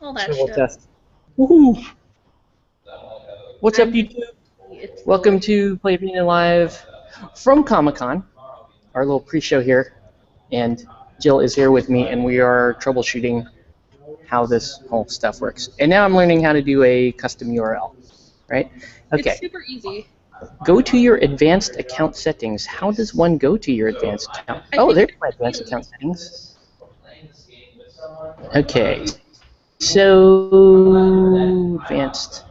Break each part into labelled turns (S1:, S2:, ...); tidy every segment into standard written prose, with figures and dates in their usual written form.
S1: all that
S2: So we'll
S1: stuff.
S2: test. Woohoo! What's up,
S1: I'm
S2: YouTube?
S1: It's
S2: Welcome
S1: delicious.
S2: to Play Arena Live from Comic-Con, our little pre-show here. And Jill is here with me, and we are troubleshooting how this whole stuff works. And now I'm learning how to do a custom URL, right?
S1: It's
S2: Okay,
S1: super easy.
S2: go to your advanced account settings. How does one go to your advanced account?
S1: I
S2: Oh,
S1: think
S2: there's
S1: there's
S2: my
S1: a
S2: advanced
S1: field.
S2: account settings. Okay, so advanced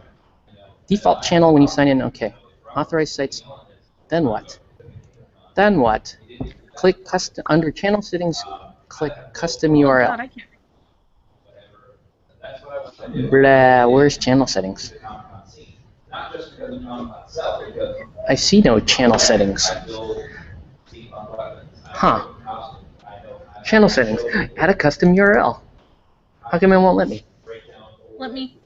S2: default channel when you sign in. Okay, authorized sites. Then what? Then what? Click custom under channel settings. Click custom
S1: Oh
S2: URL.
S1: God, I can't.
S2: Blah. Where's channel settings? I see no channel settings. Huh. Channel settings. Add a custom URL. How come it won't let me?
S1: Let me.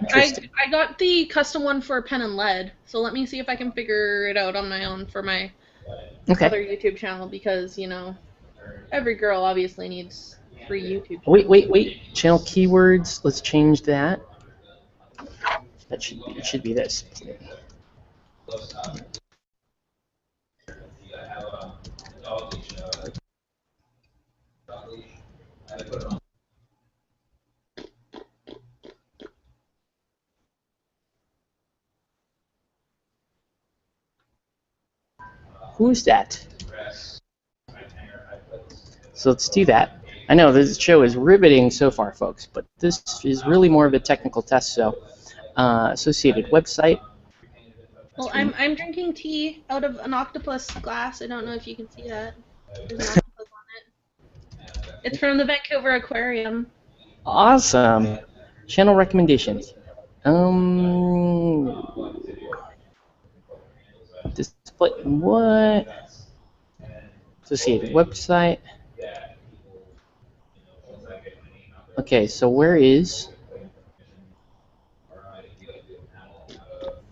S2: Interesting.
S1: I got the custom one for pen and lead, so let me see if I can figure it out on my own for my other
S2: Okay.
S1: YouTube channel because every girl obviously needs free YouTube
S2: Wait,
S1: channel.
S2: wait, wait. Channel keywords. Let's change that. That should be. It should be this. Who's that? So let's do that. I know this show is riveting so far, folks, but this is really more of a technical test. So, associated website.
S1: Well, I'm drinking tea out of an octopus glass. I don't know if you can see that. There's an octopus on it. It's from the Vancouver Aquarium.
S2: Awesome. Channel recommendations. Display what? Associated website. Okay, so where is?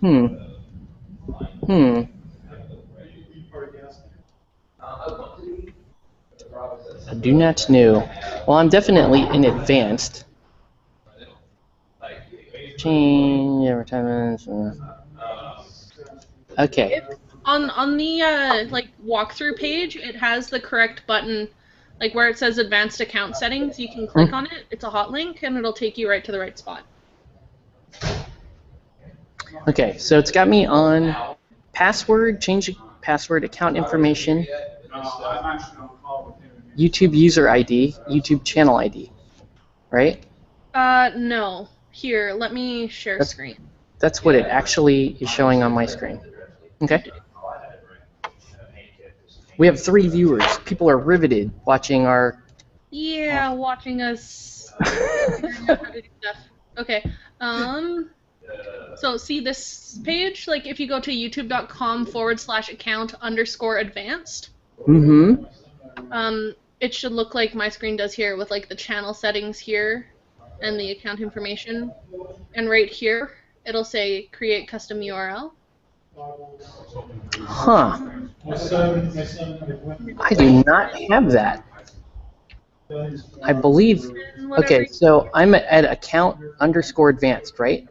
S2: Hmm. Hmm. I do not know. Well, I'm definitely in advanced. Change advertisements. Okay.
S1: If on the like walkthrough page, it has the correct button, like where it says advanced account settings. You can click on it. It's a hot link, and it'll take you right to the right spot.
S2: Okay, so it's got me on password, change password, account information, YouTube user ID, YouTube channel ID, right?
S1: No. Here, let me share
S2: That's
S1: screen.
S2: that's what it actually is showing on my screen. Okay. We have 3 viewers. People are riveted watching our.
S1: Yeah, watching us figuring out how to do stuff. Okay. So see this page? Like if you go to youtube.com/account_advanced,
S2: Mm-hmm.
S1: it should look like my screen does here with like the channel settings here and the account information. And right here, it'll say create custom URL.
S2: Huh. I do not have that. I believe.
S1: And whatever.
S2: Okay, so I'm at account_advanced, right?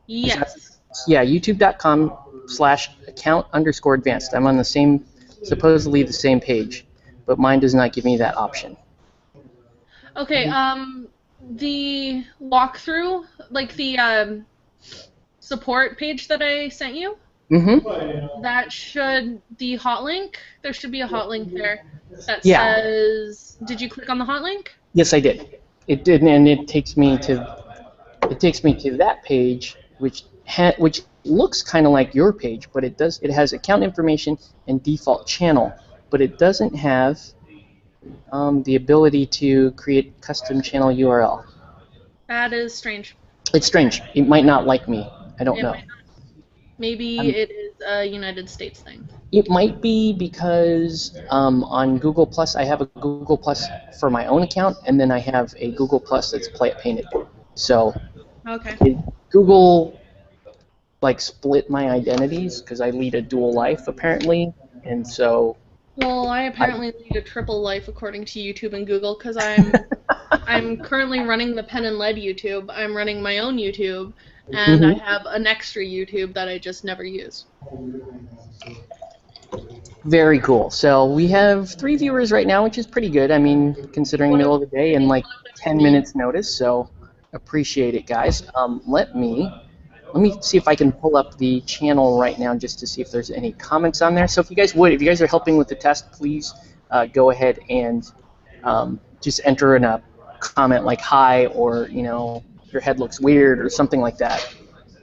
S1: Yes.
S2: Yeah, youtube.com/account_advanced. I'm on the same, supposedly the same page, but mine does not give me that option.
S1: Okay, the walkthrough, like the support page that I sent you,
S2: Mm-hmm.
S1: the hot link, there should be a hot link there that
S2: Yeah.
S1: says, did you click on the hot link?
S2: Yes, I did. It did, and it takes me to that page, which looks kind of like your page, but it has account information and default channel, but it doesn't have the ability to create custom channel URL.
S1: That is strange.
S2: It's strange. It might not like me. I don't
S1: It
S2: know.
S1: might not. Maybe it is a United States thing.
S2: It might be because on Google Plus, I have a Google Plus for my own account, and then I have a Google Plus that's Play It Painted. So
S1: Okay.
S2: Google like split my identities because I lead a dual life apparently, and so
S1: Well, I apparently lead a triple life according to YouTube and Google because I'm I'm currently running the Pen and Lead YouTube. I'm running my own YouTube, and I have an extra YouTube that I just never use.
S2: Very cool. So we have 3 viewers right now, which is pretty good. I mean, considering middle of the day and like 10 minutes notice. So appreciate it, guys. Let me see if I can pull up the channel right now just to see if there's any comments on there. So if you guys are helping with the test, please go ahead and just enter in a comment like hi, or your head looks weird or something like that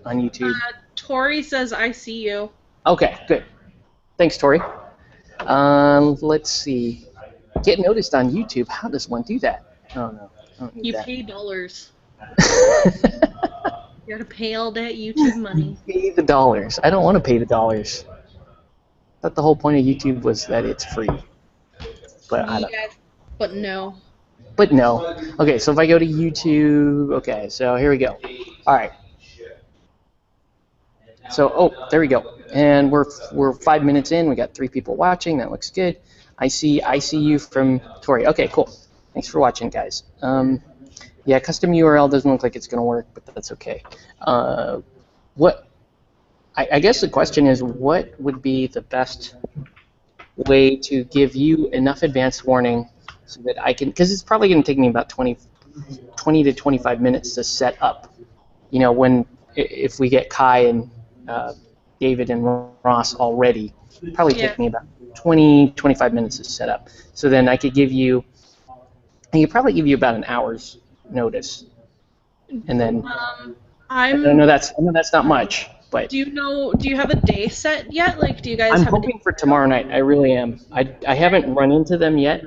S2: on YouTube.
S1: Tori says I see you.
S2: Okay, good. Thanks, Tori. Let's see. Get noticed on YouTube. How does one do that? Oh no, I don't need
S1: you
S2: that.
S1: pay dollars. You gotta pay all that YouTube money.
S2: Pay the dollars. I don't want to pay the dollars. I thought the whole point of YouTube was that it's free. But I don't know.
S1: But no.
S2: But no. Okay, so if I go to YouTube, okay, so here we go. All right. So, oh, there we go. And we're 5 minutes in. We got 3 people watching. That looks good. I see you from Tori. Okay, cool. Thanks for watching, guys. Yeah, custom URL doesn't look like it's going to work, but that's okay. I guess the question is, what would be the best way to give you enough advance warning so that I can, because it's probably going to take me about 20 to 25 minutes to set up. If we get Kai and David and Ross already, probably take me about 25 minutes to set up. So then I could probably give you about an hour's notice, and then I know that's not much, but
S1: do you have a day set yet? Like, do you guys?
S2: I'm hoping for tomorrow night. I really am. I haven't run into them yet.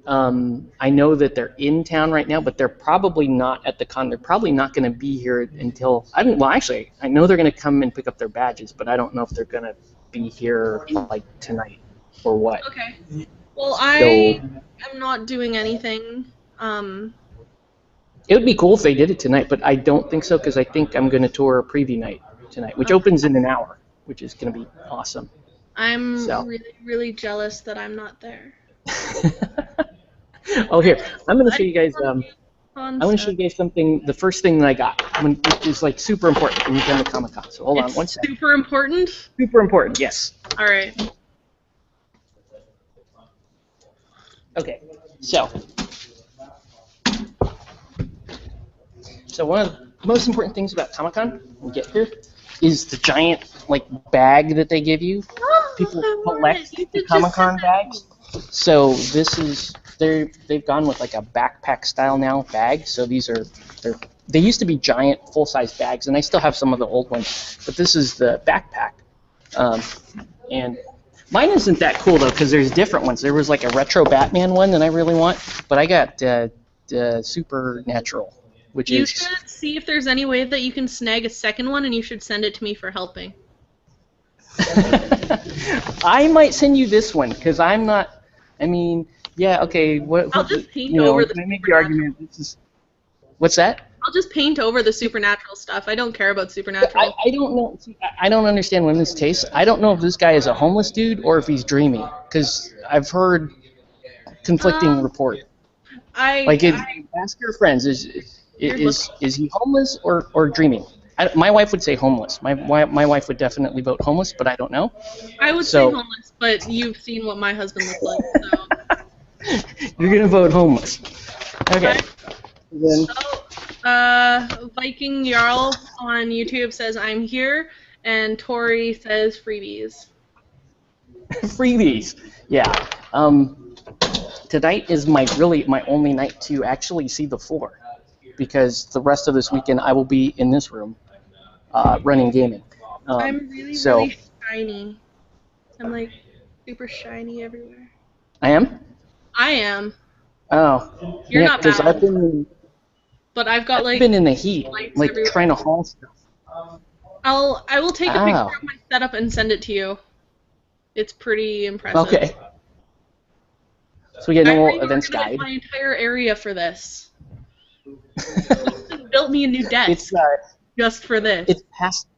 S2: I know that they're in town right now, but they're probably not at the con. They're probably not going to be here until I know they're going to come and pick up their badges, but I don't know if they're going to be here like tonight or what.
S1: Okay. Well, I am not doing anything.
S2: It would be cool if they did it tonight, but I don't think so, because I think I'm going to tour a preview night tonight, which opens in an hour, which is going to be awesome.
S1: I'm really, really jealous that I'm not there.
S2: Oh, here, I'm going to show you guys. I want to show you guys something. The first thing that I got, which is like super important when you come to Comic-Con. So hold on one second.
S1: Super important. Super important.
S2: Yes.
S1: All right.
S2: Okay. So one of the most important things about Comic-Con, when we get here, is the giant bag that they give you. People collect the Comic-Con bags. So this is they've gone with like a backpack style now bag. So they used to be giant full-size bags, and I still have some of the old ones. But this is the backpack, and mine isn't that cool though, because there's different ones. There was like a retro Batman one that I really want, but I got Supernatural. You
S1: should see if there's any way that you can snag a second one, and you should send it to me for helping.
S2: I might send you this one, because I'm not. I mean, yeah, okay.
S1: I'll just paint over the.
S2: Can I make the argument? What's that?
S1: I'll just paint over the Supernatural stuff. I don't care about Supernatural.
S2: I don't know. I don't understand women's taste. I don't know if this guy is a homeless dude or if he's dreamy, because I've heard conflicting reports. Ask your friends. Is he homeless or dreaming? My wife would say homeless. My wife would definitely vote homeless, but I don't know.
S1: I would say homeless, but you've seen what my husband looks like, so.
S2: You're gonna vote homeless. Okay. Then.
S1: So, Viking Jarl on YouTube says I'm here, and Tori says freebies.
S2: Freebies. Yeah. Tonight is my only night to actually see the floor, because the rest of this weekend I will be in this room running gaming.
S1: I'm really shiny. I'm like super shiny everywhere.
S2: I am?
S1: I am.
S2: Oh.
S1: You're not bad.
S2: I've been,
S1: but I've got
S2: been in the heat, trying to haul stuff.
S1: I will take a picture of my setup and send it to you. It's pretty impressive.
S2: Okay. So we get a little events guide.
S1: My entire area for this. Built me a new desk.
S2: It's
S1: just for this.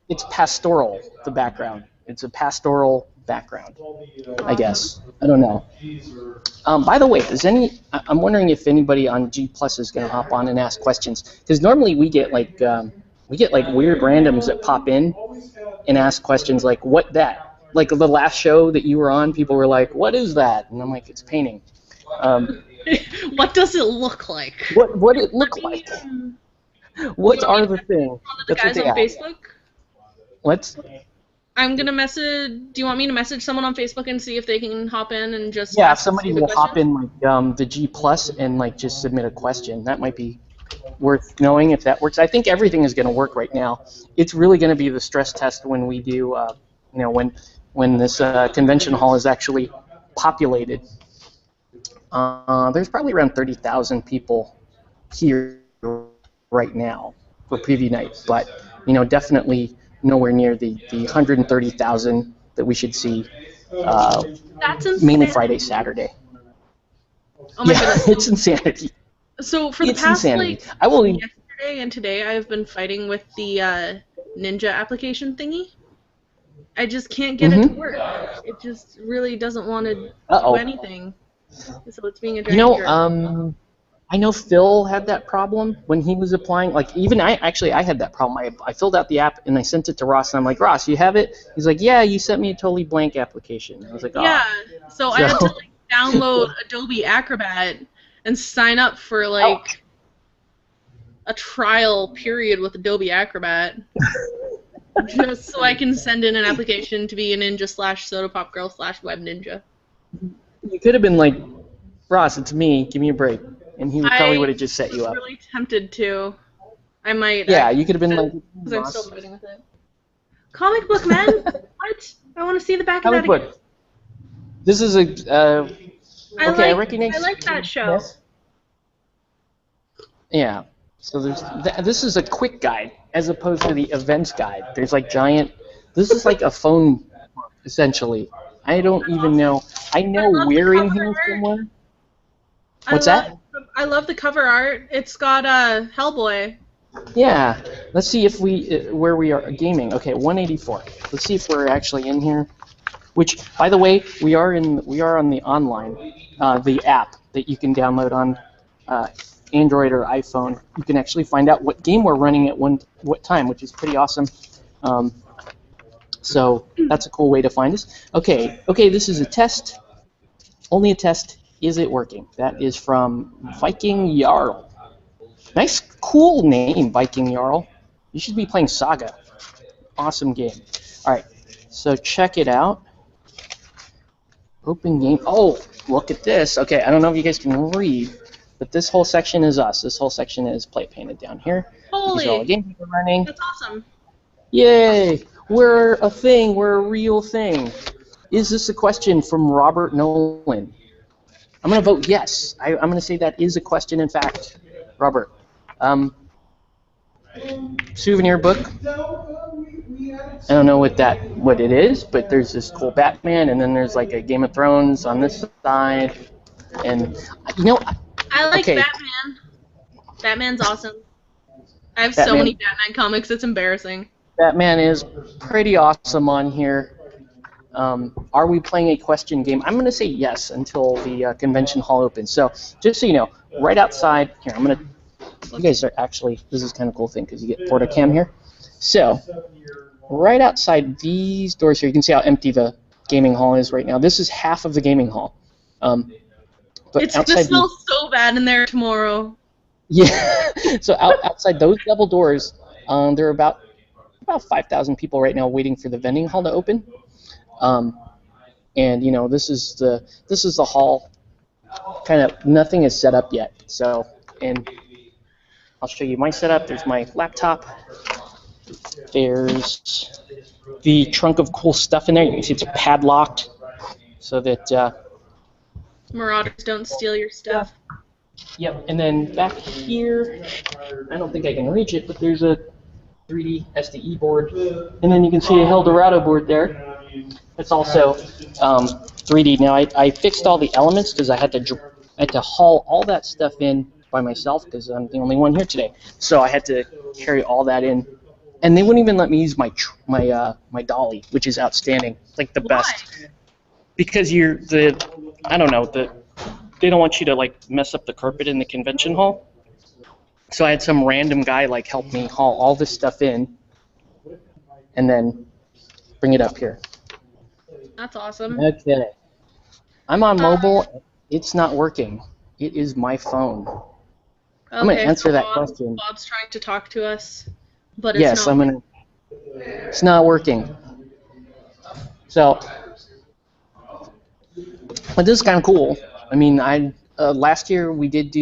S2: It's pastoral. The background. It's a pastoral background, I guess. I don't know. By the way, I'm wondering if anybody on G Plus is going to hop on and ask questions, because normally we get like weird randoms that pop in and ask questions like, what that? Like the last show that you were on, people were like, what is that? And I'm like, it's painting.
S1: What does it look like?
S2: What it look like? What are the thing?
S1: One of the guys on Facebook?
S2: What?
S1: I'm gonna message. Do you want me to message someone on Facebook and see if they can hop in and just?
S2: Yeah, if somebody will hop in like the G Plus and like just submit a question, that might be worth knowing if that works. I think everything is going to work right now. It's really going to be the stress test when we do, when this convention hall is actually populated. There's probably around 30,000 people here right now for preview night, but definitely nowhere near the 130,000 that we should see.
S1: That's insane.
S2: Mainly Friday, Saturday.
S1: Oh my goodness.
S2: It's insanity.
S1: So for the past yesterday and today, I've been fighting with the Ninja application thingy. I just can't get it to work. It just really doesn't want to do anything. So it's being a giant
S2: I know Phil had that problem when he was applying. Like even I had that problem. I filled out the app and I sent it to Ross and I'm like, Ross, you have it? He's like, yeah, you sent me a totally blank application. I was like, oh.
S1: Yeah. So I had to like download Adobe Acrobat and sign up for like a trial period with Adobe Acrobat. Just so I can send in an application to be a ninja/sodapopgirl/web ninja.
S2: You could have been like, Ross, it's me. Give me a break. And he probably would have just set you up.
S1: I was really tempted to. I might.
S2: Yeah, you could have been like.
S1: Because I'm still fighting with it. Comic book, man. What? I want to see the back of that
S2: again. Comic book. This is a.
S1: I
S2: recognize.
S1: I like that show.
S2: Yes. Yeah. So this is a quick guide as opposed to the events guide. There's like giant. This is like a phone book essentially. I don't even know. I know we're in here somewhere. What's that?
S1: I love the cover art. It's got Hellboy.
S2: Yeah. Let's see if where we are gaming. Okay, 184. Let's see if we're actually in here. Which, by the way, we are on the online, the app that you can download on Android or iPhone. You can actually find out what game we're running at what time, which is pretty awesome. So that's a cool way to find us. Okay, this is a test. Only a test. Is it working? That is from Viking Jarl. Nice, cool name, Viking Jarl. You should be playing Saga. Awesome game. All right, so check it out. Open game. Oh, look at this. Okay, I don't know if you guys can read, but this whole section is us. This whole section is play painted down here.
S1: Holy!
S2: These are all the games we're running.
S1: That's awesome.
S2: Yay! We're a thing. We're a real thing. Is this a question from Robert Nolan? I'm going to vote yes. I'm going to say that is a question, in fact. Robert. Souvenir book. I don't know what it is, but there's this cool Batman, and then there's like a Game of Thrones on this side. And,
S1: I like Batman. Batman's awesome. I have so many Batman comics, it's embarrassing.
S2: Batman is pretty awesome on here. Are we playing a question game? I'm going to say yes until the convention hall opens. So just so you know, right outside here, you guys are actually, this is kind of a cool thing because you get Portacam here. So right outside these doors here, you can see how empty the gaming hall is right now. This is half of the gaming hall. But
S1: it's going to smell so bad in there tomorrow.
S2: Yeah. So outside those double doors, there are about 5,000 people right now waiting for the vending hall to open. And this is the hall. Kind of nothing is set up yet. So, and I'll show you my setup. There's my laptop. There's the trunk of cool stuff in there. You can see it's padlocked so that
S1: marauders don't steal your stuff.
S2: Yep. And then back here, I don't think I can reach it, but there's a 3D SDE board, and then you can see a Eldorado board there. It's also 3D. Now I fixed all the elements because I had to haul all that stuff in by myself because I'm the only one here today. So I had to carry all that in and they wouldn't even let me use my dolly, which is outstanding, like the best.
S1: Why?
S2: Because I don't know, they don't want you to like mess up the carpet in the convention hall. So I had some random guy like help me haul all this stuff in, and then bring it up here.
S1: That's awesome.
S2: Okay. I'm on mobile. It's not working. It is my phone. I'm going to answer that question.
S1: Bob's trying to talk to us, but it's
S2: yes,
S1: not.
S2: I'm going to. It's not working. So, but this is kind of cool. I mean, last year we did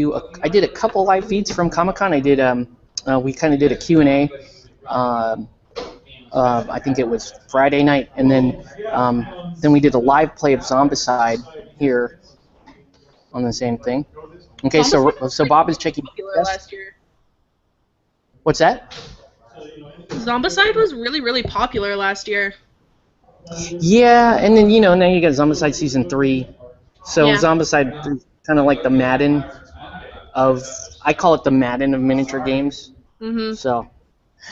S2: I did a couple live feeds from Comic-Con. I did we kind of did a Q&A. I think it was Friday night, and then we did a live play of Zombicide here on the same thing. Okay, so Bob is checking.
S1: Last year.
S2: What's that?
S1: Zombicide was really, really popular last year.
S2: Yeah, and then now you got Zombicide Season 3. So yeah. Zombicide is kind of like the Madden I call it the Madden of miniature games.
S1: Mm-hmm.
S2: So,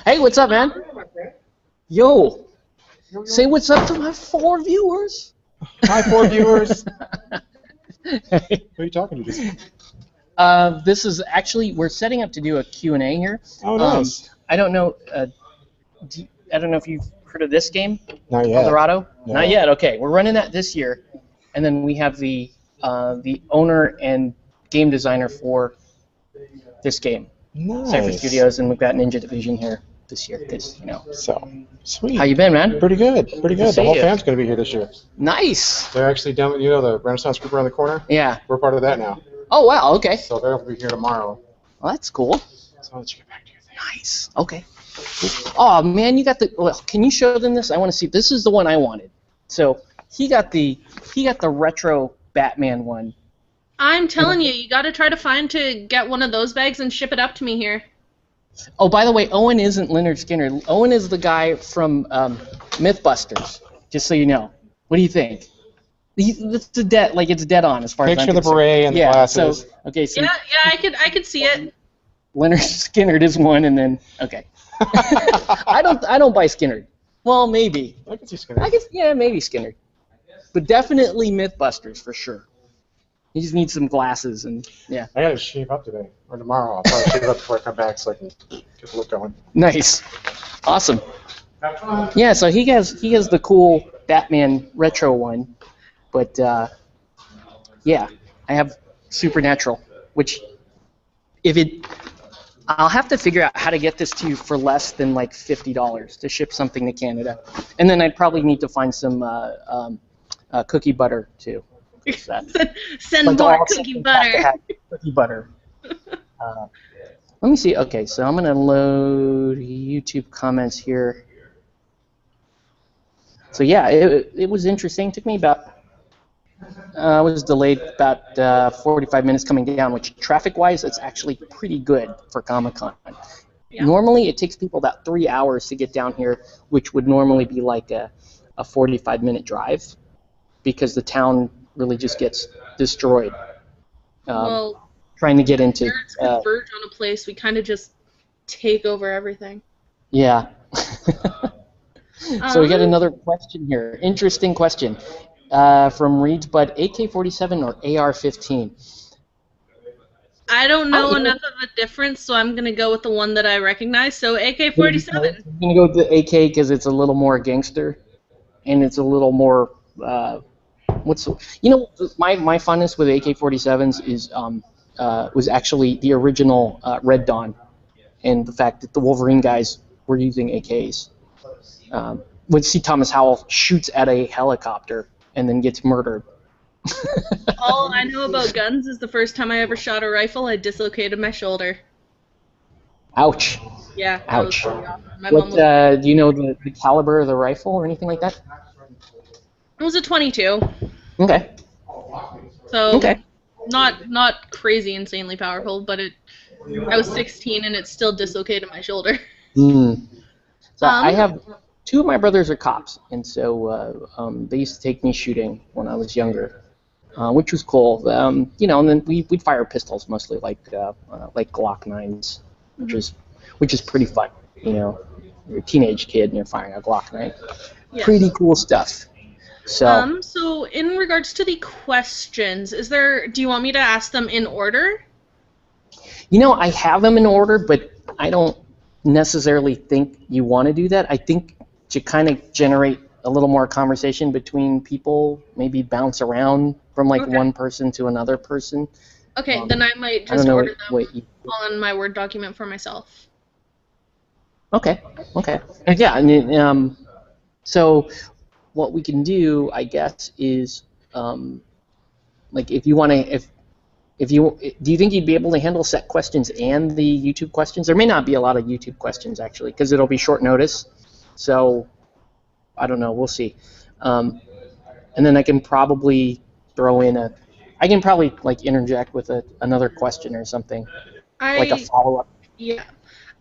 S2: hey, what's up, man? Yo, say what's up to my 4 viewers.
S3: Hi, 4 viewers. Who are you talking to?
S2: This is actually, we're setting up to do a Q&A here.
S3: Oh, nice.
S2: I don't know. I don't know if you've heard of this game.
S3: Not yet.
S2: Colorado.
S3: No.
S2: Not yet. Okay, we're running that this year, and then we have the owner and game designer for this game.
S3: Nice.
S2: Cypher Studios, and we've got Ninja Division here this year because
S3: So sweet.
S2: How you been, man?
S3: Pretty good. Pretty good. The whole fam's going to be here this year.
S2: Nice.
S3: They're actually down. The Renaissance group around the corner.
S2: Yeah.
S3: We're part of that now.
S2: Oh wow. Okay.
S3: So they'll be here tomorrow.
S2: Well, that's cool.
S3: So I'll let you get back to your thing.
S2: Nice. Okay. Oh man, you got the. Well, can you show them this? I want to see. This is the one I wanted. So he got the retro Batman one.
S1: I'm telling you, you got to try to get one of those bags and ship it up to me here.
S2: Oh, by the way, Owen isn't Leonard Skinner. Owen is the guy from MythBusters. Just so you know. What do you think? It's dead on as far as I'm concerned.
S3: Picture the beret and the glasses.
S2: So, okay, so
S1: yeah, I could see it.
S2: Leonard Skinner is one, and then okay. I don't buy Skinner. Well, maybe.
S3: I can see Skinner.
S2: Maybe Skinner, but definitely MythBusters for sure. You just need some glasses and yeah.
S3: I gotta shave up today or tomorrow. I'll probably shave up before I come back so I can get the look going.
S2: Nice, awesome. Yeah, so he has the cool Batman retro one, but yeah, I have Supernatural, which I'll have to figure out how to get this to you for less than like $50 to ship something to Canada, and then I'd probably need to find some cookie butter too.
S1: Send more cookie butter.
S2: Cookie butter. Let me see. Okay, so I'm gonna load YouTube comments here. So yeah, it was interesting. It took me about. I was delayed about 45 minutes coming down, which traffic-wise, it's actually pretty good for Comic-Con. Yeah. Normally, it takes people about 3 hours to get down here, which would normally be like a 45-minute drive, because the town really just gets destroyed.
S1: Well,
S2: trying to get into.
S1: Nerds converge on a place. We kind of just take over everything.
S2: Yeah. So we got another question here. Interesting question from Reeds, but AK-47 or AR-15?
S1: I don't know enough of a difference, so I'm going to go with the one that I recognize. So AK-47.
S2: I'm going to go with the AK because it's a little more gangster, and it's a little more. My fondness with AK-47s is was actually the original Red Dawn, and the fact that the Wolverine guys were using AKs. When C. Thomas Howell shoots at a helicopter and then gets murdered.
S1: All I know about guns is the first time I ever shot a rifle, I dislocated my shoulder.
S2: Ouch.
S1: Yeah.
S2: Ouch. Do you know the caliber of the rifle or anything like that?
S1: It was a .22.
S2: Okay.
S1: So not crazy insanely powerful, but I was 16 and it still dislocated my shoulder.
S2: Mm. So I have two of my brothers are cops, and so they used to take me shooting when I was younger, which was cool. And then we'd fire pistols mostly, like Glock 9s, which is pretty fun. you're a teenage kid and you're firing a Glock, right?
S1: Yes.
S2: Pretty cool stuff. So,
S1: So in regards to the questions, do you want me to ask them in order?
S2: I have them in order, but I don't necessarily think you want to do that. I think to kind of generate a little more conversation between people, maybe bounce around from like
S1: Okay.
S2: one person to another person.
S1: Okay, then I might
S2: I don't
S1: just
S2: know
S1: order
S2: what
S1: them on my Word document for myself.
S2: Okay. And yeah, and so what we can do, I guess, is like if you want to, do you think you'd be able to handle set questions and the YouTube questions? There may not be a lot of YouTube questions actually, because it'll be short notice. So I don't know. We'll see. And then I can probably throw in I can probably like interject with another question or something, like a follow-up.
S1: Yeah.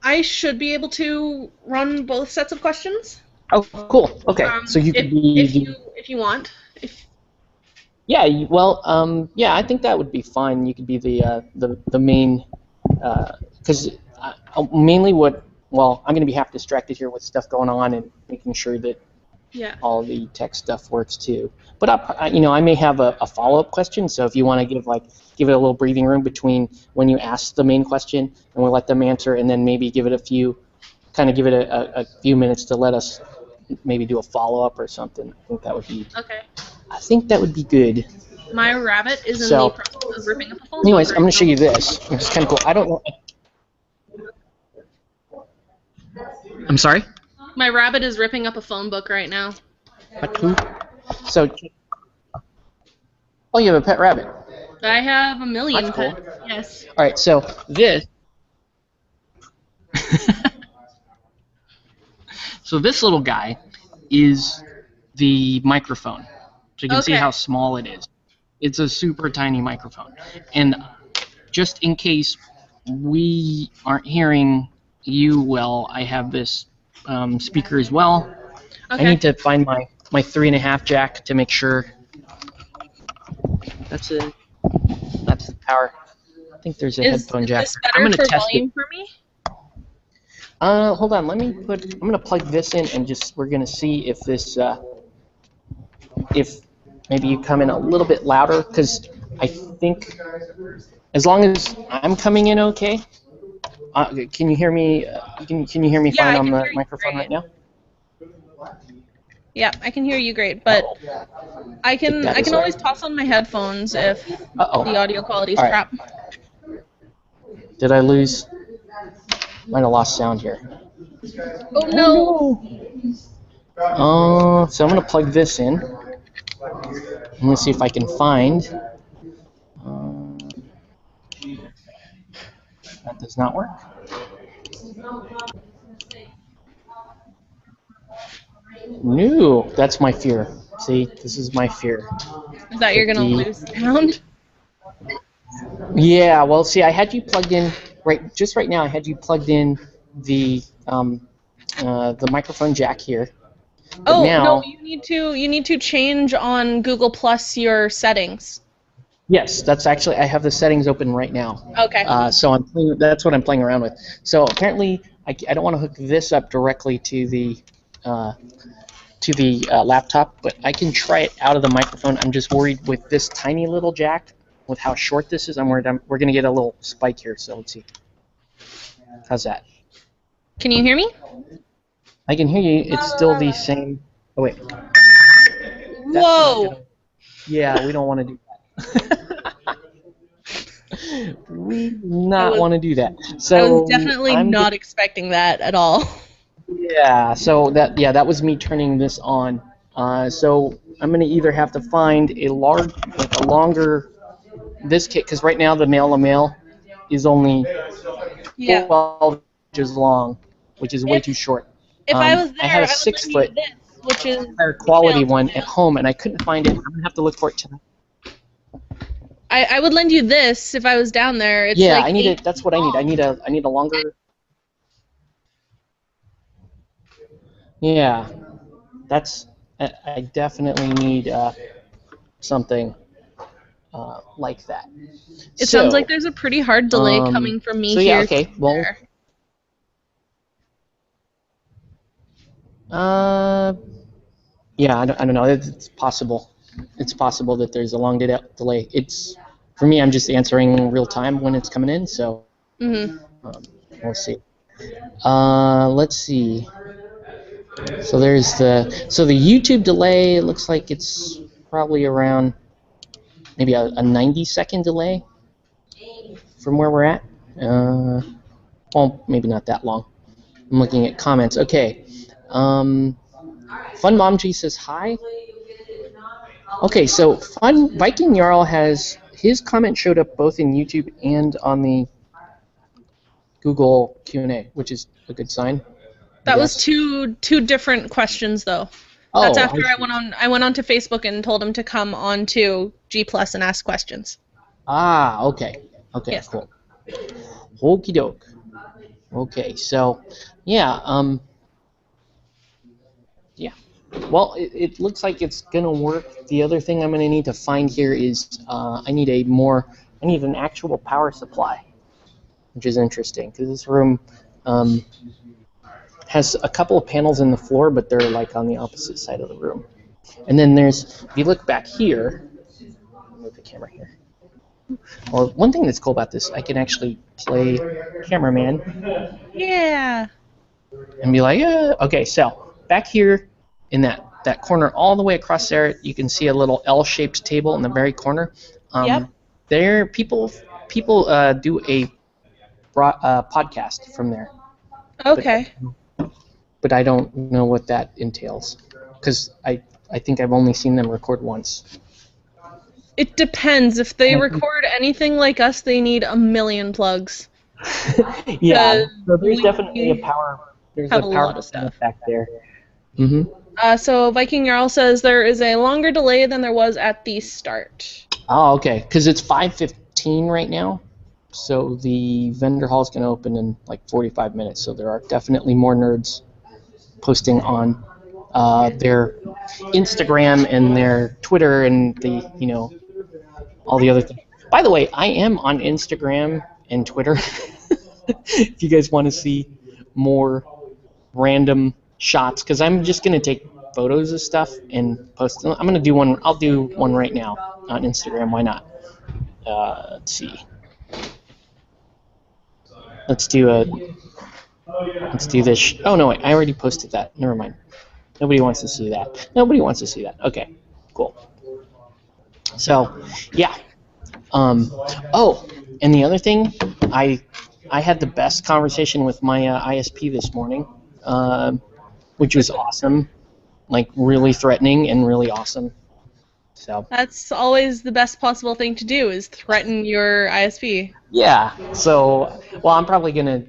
S1: I should be able to run both sets of questions.
S2: Oh, cool. Okay, so you could
S1: if you want.
S2: Yeah, yeah, I think that would be fine. You could be the main, because mainly I'm going to be half distracted here with stuff going on and making sure that all the tech stuff works too. But I may have a follow-up question. So if you want to give it a little breathing room between when you ask the main question and we'll let them answer, and then maybe give it a few minutes to let us maybe do a follow-up or something. I think that would be.
S1: Okay.
S2: I think that would be good.
S1: My rabbit is in the process of ripping up a phone.
S2: Anyways, I'm going to show you this, which is kind of cool. I don't know. I'm sorry?
S1: My rabbit is ripping up a phone book right now.
S2: So, you have a pet rabbit.
S1: I have a million
S2: That's cool.
S1: pets. Yes.
S2: All right, so this. So this little guy is the microphone. So you can see how small it is. It's a super tiny microphone. And just in case we aren't hearing you well, I have this speaker as well. Okay. I need to find my 3.5 jack to make sure. That's the power. I think there's a headphone jack.
S1: Is this better for volume for me?
S2: Hold on. I'm gonna plug this in and we're gonna see if this if maybe you come in a little bit louder, because I think as long as I'm coming in okay. Can you hear me? Can you hear me fine on the microphone right now?
S1: Yeah, I can hear you great, but I can always toss on my headphones if the audio quality is crap.
S2: Did I lose? Might have lost sound here.
S1: Oh no!
S2: So I'm gonna plug this in. I'm gonna see if I can find. That does not work. No, that's my fear. See, this is my fear.
S1: Is that you're gonna lose sound?
S2: Yeah. Well, see, I had you plugged in right now. I had you plugged in the microphone jack here.
S1: Oh no, you need to change on Google Plus your settings.
S2: Yes, that's actually, I have the settings open right now.
S1: Okay.
S2: So that's what I'm playing around with. So apparently I don't want to hook this up directly to the laptop, but I can try it out of the microphone. I'm just worried with this tiny little jack, with how short this is. I'm worried we're going to get a little spike here. So let's see. How's that?
S1: Can you hear me?
S2: I can hear you. It's still the same. Oh wait.
S1: Whoa.
S2: Yeah, we don't want to do that. We do not want to do that. So
S1: I was definitely not expecting that at all.
S2: Yeah, so that was me turning this on. So I'm going to either have to find a longer this kit, because right now the male-to-male is only 12 inches long, which is way too short.
S1: If I was there,
S2: I had a 6-foot
S1: which is
S2: higher quality one at home, and I couldn't find it. I'm going to have to look for it tonight.
S1: I would lend you this if I was down there. It's
S2: yeah,
S1: like
S2: I need it. That's what I need. I need a longer. Yeah, I definitely need something like that.
S1: It sounds like there's a pretty hard delay coming from me here.
S2: Okay. Well, Yeah, I don't know. It's possible. It's possible that there's a long delay. It's for me. I'm just answering real time when it's coming in. So um, we'll see. Let's see. So there's the YouTube delay. It looks like it's probably around maybe a 90-second delay from where we're at. Well, maybe not that long. I'm looking at comments. Okay. Fun Mom G says hi. Okay, so Fun Viking Jarl has his comment showed up both in YouTube and on the Google Q&A, which is a good sign.
S1: That was two different questions though. That's after I went on to Facebook and told him to come on to G Plus and ask questions.
S2: Ah, okay. Okay,
S1: Yes.
S2: Cool. Okie doke. Okay, so yeah, well, it looks like it's gonna work. The other thing I'm gonna need to find here is I need an actual power supply, which is interesting because this room has a couple of panels in the floor, but they're like on the opposite side of the room. And then if you look back here, move the camera here. Well, one thing that's cool about this, I can actually play cameraman.
S1: Yeah.
S2: And be like, okay, so back here in that corner, all the way across there, you can see a little L-shaped table in the very corner.
S1: Yep.
S2: There, people do a podcast from there.
S1: Okay.
S2: But I don't know what that entails, because I think I've only seen them record once.
S1: It depends. If they record anything like us, they need a million plugs.
S2: Yeah, so there's definitely a power. There's
S1: have
S2: a
S1: a
S2: power
S1: lot of stuff
S2: back there. Mm-hmm.
S1: So Viking Jarl says there is a longer delay than there was at the start.
S2: Oh, okay, because it's 5:15 right now, so the vendor hall is going to open in like 45 minutes. So there are definitely more nerds posting on their Instagram and their Twitter and all the other things. By the way, I am on Instagram and Twitter. If you guys want to see more random shots, because I'm just going to take photos of stuff and post them. I'm going to do one. I'll do one right now on Instagram. Why not? Let's see. Let's do this. Oh, no, wait. I already posted that. Never mind. Nobody wants to see that. Nobody wants to see that. Okay, cool. So, yeah. Oh, and the other thing, I had the best conversation with my ISP this morning, which was awesome. Like, really threatening and really awesome. So.
S1: That's always the best possible thing to do, is threaten your ISP.
S2: Yeah. So, well, I'm probably gonna.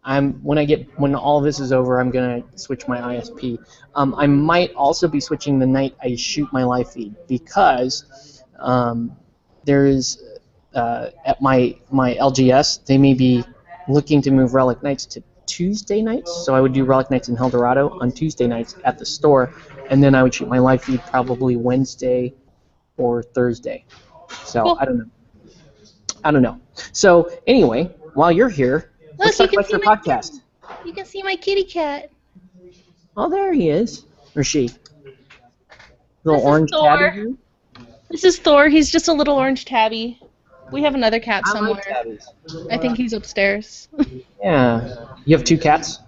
S2: When all this is over, I'm gonna switch my ISP. I might also be switching the night I shoot my live feed, because there is at my LGS, they may be looking to move Relic Nights to Tuesday nights. So I would do Relic Nights in Eldorado on Tuesday nights at the store, and then I would shoot my live feed probably Wednesday or Thursday. So
S1: Cool.
S2: I don't know. So anyway, while you're here, let's talk about your podcast.
S1: You can see my kitty cat.
S2: Oh, there he is. Or she. Little orange tabby.
S1: This is Thor. He's just a little orange tabby. We have another cat
S2: I
S1: somewhere.
S2: like tabbies.
S1: I think he's upstairs.
S2: Yeah. You have 2 cats?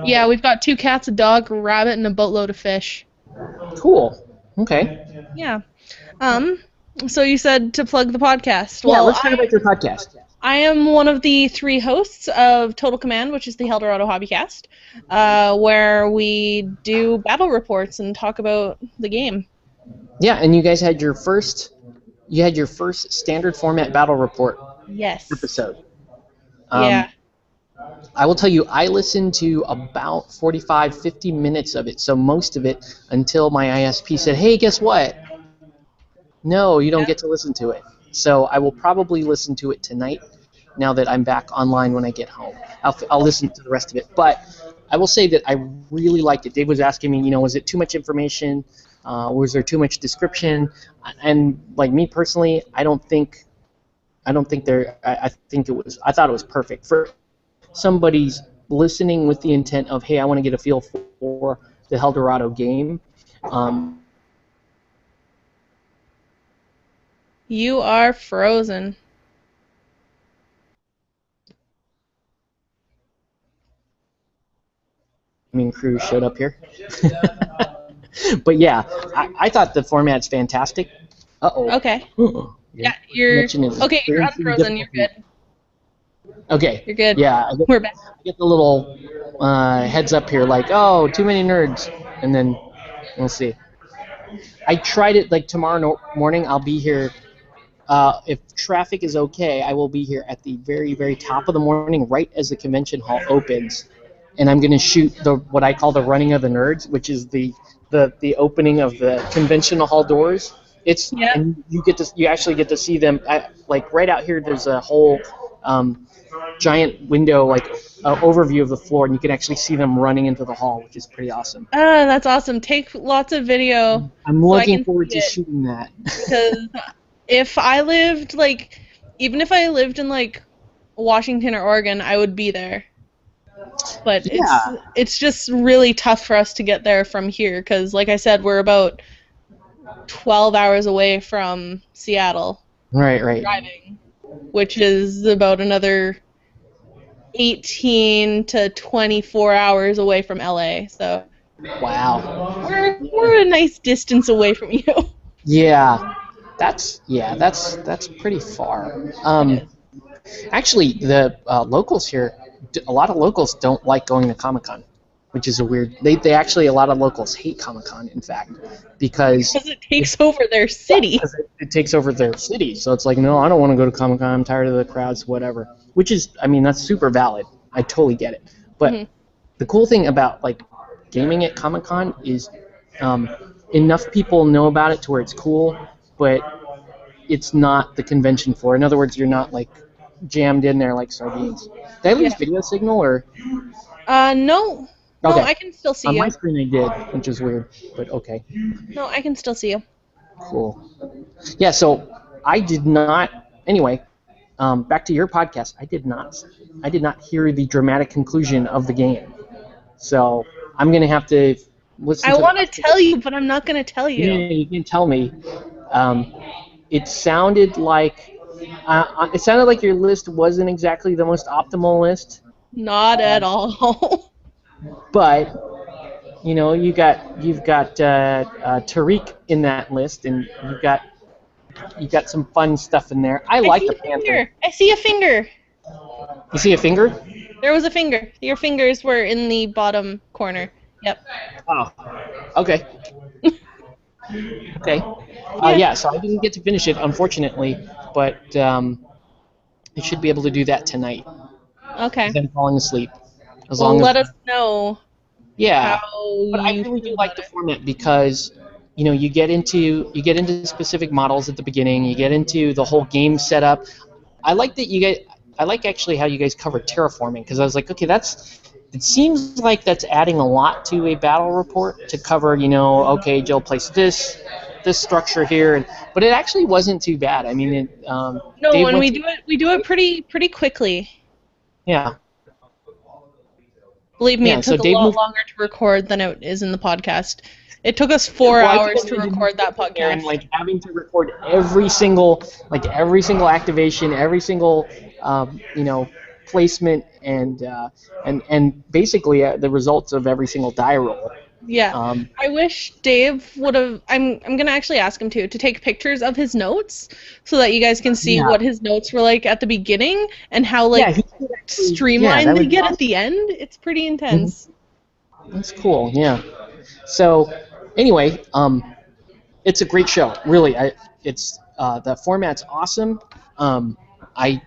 S1: Yeah, we've got 2 cats, a dog, a rabbit, and a boatload of fish.
S2: Cool. Okay.
S1: Yeah. So you said to plug the podcast.
S2: Yeah,
S1: Well,
S2: let's talk about your podcast.
S1: I am one of the 3 hosts of Total Command, which is the Eldorado Hobbycast, where we do battle reports and talk about the game.
S2: Yeah, and you guys had your first standard format battle report
S1: Yes.
S2: episode.
S1: Yeah.
S2: I will tell you, I listened to about 45, 50 minutes of it, so most of it until my ISP said, hey, guess what? No, you don't get to listen to it. So I will probably listen to it tonight, now that I'm back online when I get home. I'll listen to the rest of it. But I will say that I really liked it. Dave was asking me, was it too much information? Was there too much description? And like me personally, I think I thought it was perfect for somebody's listening with the intent of, hey, I want to get a feel for the Eldorado game.
S1: You are frozen.
S2: Crew showed up here. But yeah, I thought the format's fantastic. Uh-oh.
S1: Okay.
S2: Yeah,
S1: you're unfrozen. You're good.
S2: Okay.
S1: You're good.
S2: Yeah,
S1: We're back.
S2: I get the little heads up here, like, oh, too many nerds, and then we'll see. I tried it, like, tomorrow morning. I'll be here. If traffic is okay, I will be here at the very, very top of the morning, right as the convention hall opens, and I'm going to shoot what I call the running of the nerds, which is the opening of the convention hall doors. And you actually get to see them, like right out here. There's a whole giant window, like overview of the floor, and you can actually see them running into the hall, which is pretty awesome.
S1: That's awesome. Take lots of video.
S2: I'm looking forward to shooting that.
S1: Because if I lived, like, even if I lived in, like, Washington or Oregon, I would be there. But it's just really tough for us to get there from here because, like I said, we're about 12 hours away from Seattle.
S2: Right.
S1: Driving, which is about another 18 to 24 hours away from LA. So
S2: wow,
S1: we're a nice distance away from you.
S2: Yeah, that's pretty far. Actually, the locals here, a lot of locals don't like going to Comic-Con, which is a weird. They actually, a lot of locals hate Comic-Con, in fact, because
S1: it takes over their city.
S2: It takes over their city, so it's like, no, I don't want to go to Comic-Con. I'm tired of the crowds, whatever. Which is, I mean, that's super valid. I totally get it. But the cool thing about like gaming at Comic-Con is enough people know about it to where it's cool, but it's not the convention floor. In other words, you're not like jammed in there like sardines. Did I lose video signal or?
S1: No.
S2: Okay.
S1: No, I can still see you.
S2: On my screen I did, which is weird, but okay.
S1: No, I can still see you.
S2: Cool. Yeah, so I did not. Anyway, back to your podcast. I did not hear the dramatic conclusion of the game. So I'm gonna have to listen.
S1: I want to tell you, but I'm not gonna tell you.
S2: Yeah, you can tell me. It sounded like your list wasn't exactly the most optimal list.
S1: Not at all.
S2: But you know, you've got Tariq in that list, and you've got some fun stuff in there. I like the Panther.
S1: I see a finger.
S2: You see a finger?
S1: There was a finger. Your fingers were in the bottom corner. Yep.
S2: Oh. Okay. Okay. Yeah. So I didn't get to finish it, unfortunately, but I should be able to do that tonight.
S1: Okay.
S2: I'm falling asleep.
S1: Let us know.
S2: Yeah. But I really do like the format because, you know, you get into specific models at the beginning. You get into the whole game setup. I like actually how you guys cover terraforming, because I was like, okay, it seems like that's adding a lot to a battle report to cover, you know, okay, Joe placed this structure here, but it actually wasn't too bad. I mean, we do it pretty quickly. Yeah.
S1: Believe me, it took a lot longer to record than it is in the podcast. It took us 4 hours to record that podcast.
S2: And like having to record every single activation, every single placement, and basically the results of every single die roll.
S1: Yeah. I wish Dave would have. I'm gonna actually ask him to take pictures of his notes so that you guys can see what his notes were like at the beginning and how streamlined they get at the end. It's pretty intense.
S2: That's cool. Yeah. So anyway, it's a great show. Really, the format's awesome. I've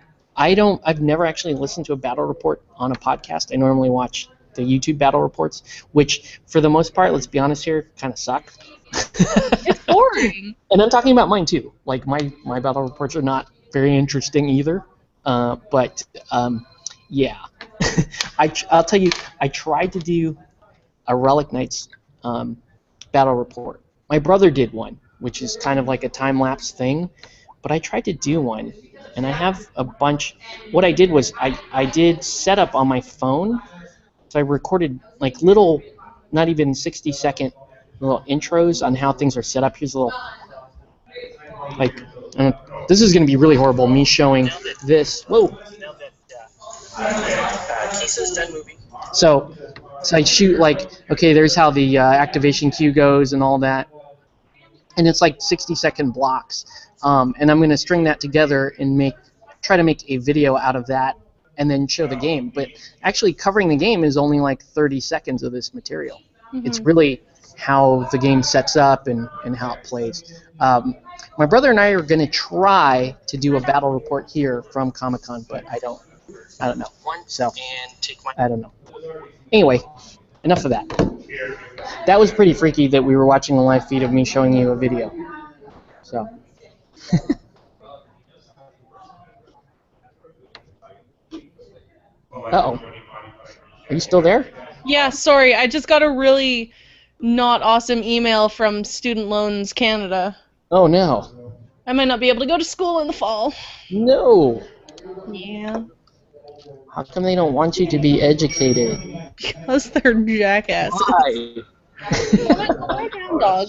S2: never actually listened to a battle report on a podcast. I normally watch the YouTube battle reports, which for the most part, let's be honest here, kind of suck.
S1: It's boring.
S2: And I'm talking about mine too. Like my battle reports are not very interesting either. But yeah, I'll tell you, I tried to do a Relic Knights battle report. My brother did one, which is kind of like a time-lapse thing, but I tried to do one, and I have a bunch. What I did was I did setup on my phone, so I recorded like little not even 60-second little intros on how things are set up. Here's a little, like, this is going to be really horrible, me showing this. Whoa. So I shoot like, okay, there's how the activation queue goes and all that. And it's like 60-second blocks. And I'm going to string that together and try to make a video out of that and then show the game. But actually covering the game is only like 30 seconds of this material. Mm-hmm. It's really how the game sets up and how it plays. My brother and I are going to try to do a battle report here from Comic-Con, but I don't know. So, I don't know. Anyway, enough of that. That was pretty freaky that we were watching a live feed of me showing you a video. So. Uh-oh. Are you still there?
S1: Yeah, sorry. I just got a really not awesome email from Student Loans Canada.
S2: Oh, no.
S1: I might not be able to go to school in the fall.
S2: No.
S1: Yeah.
S2: How come they don't want you to be educated?
S1: Because they're jackasses.
S2: Why?
S1: Go lie down, dog.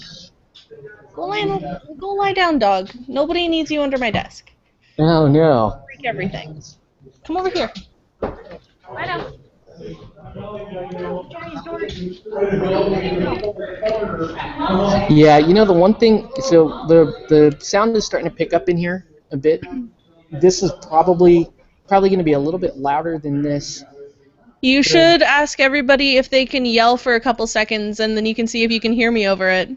S1: Go lie down, dog. Nobody needs you under my desk.
S2: Oh, no.
S1: Break everything. Come over here. Lie down.
S2: Yeah, you know the one thing, so the sound is starting to pick up in here a bit. This is probably going to be a little bit louder than this.
S1: You should ask everybody if they can yell for a couple seconds, and then you can see if you can hear me over it.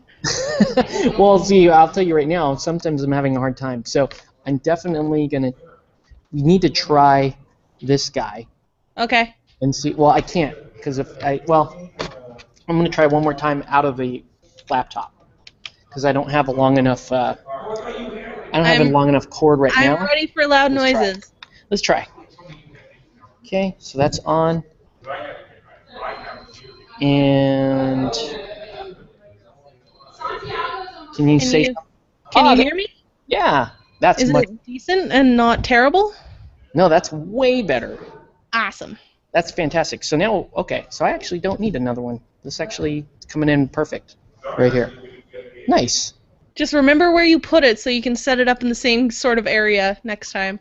S2: Well, see, I'll tell you right now, sometimes I'm having a hard time. So I'm definitely going to, we need to try this guy.
S1: Okay.
S2: And see, well, I can't, because I'm going to try one more time out of the laptop, because I don't have a long enough, I don't have a long enough cord right now.
S1: I'm ready for loud noises.
S2: Let's try. Okay, so that's on. And can you say something?
S1: Can you hear me?
S2: Yeah, that's
S1: Is it decent and not terrible?
S2: No, that's way better.
S1: Awesome.
S2: That's fantastic. So now, okay, so I actually don't need another one. This actually is coming in perfect right here. Nice.
S1: Just remember where you put it so you can set it up in the same sort of area next time.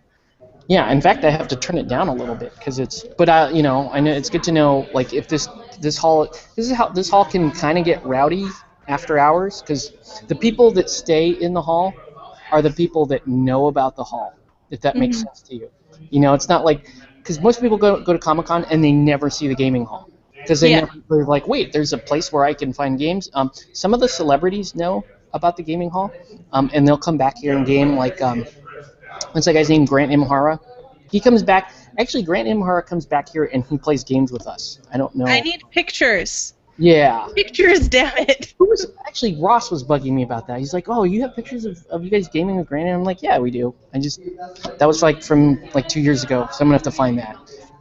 S2: Yeah, in fact, I have to turn it down a little bit because it's. But I know it's good to know, like, if this hall can kind of get rowdy after hours, because the people that stay in the hall are the people that know about the hall. If that makes sense to you, it's not like, because most people go to Comic-Con and they never see the gaming hall because they're like, wait, there's a place where I can find games. Some of the celebrities know about the gaming hall, and they'll come back here and game, like. What's that guy's name? Grant Imahara. He comes back. Actually, Grant Imahara comes back here and he plays games with us. I don't know.
S1: I need pictures.
S2: Yeah.
S1: Pictures, damn it.
S2: Actually, Ross was bugging me about that. He's like, oh, you have pictures of you guys gaming with Grant? And I'm like, yeah, we do. That was from 2 years ago, so I'm going to have to find that.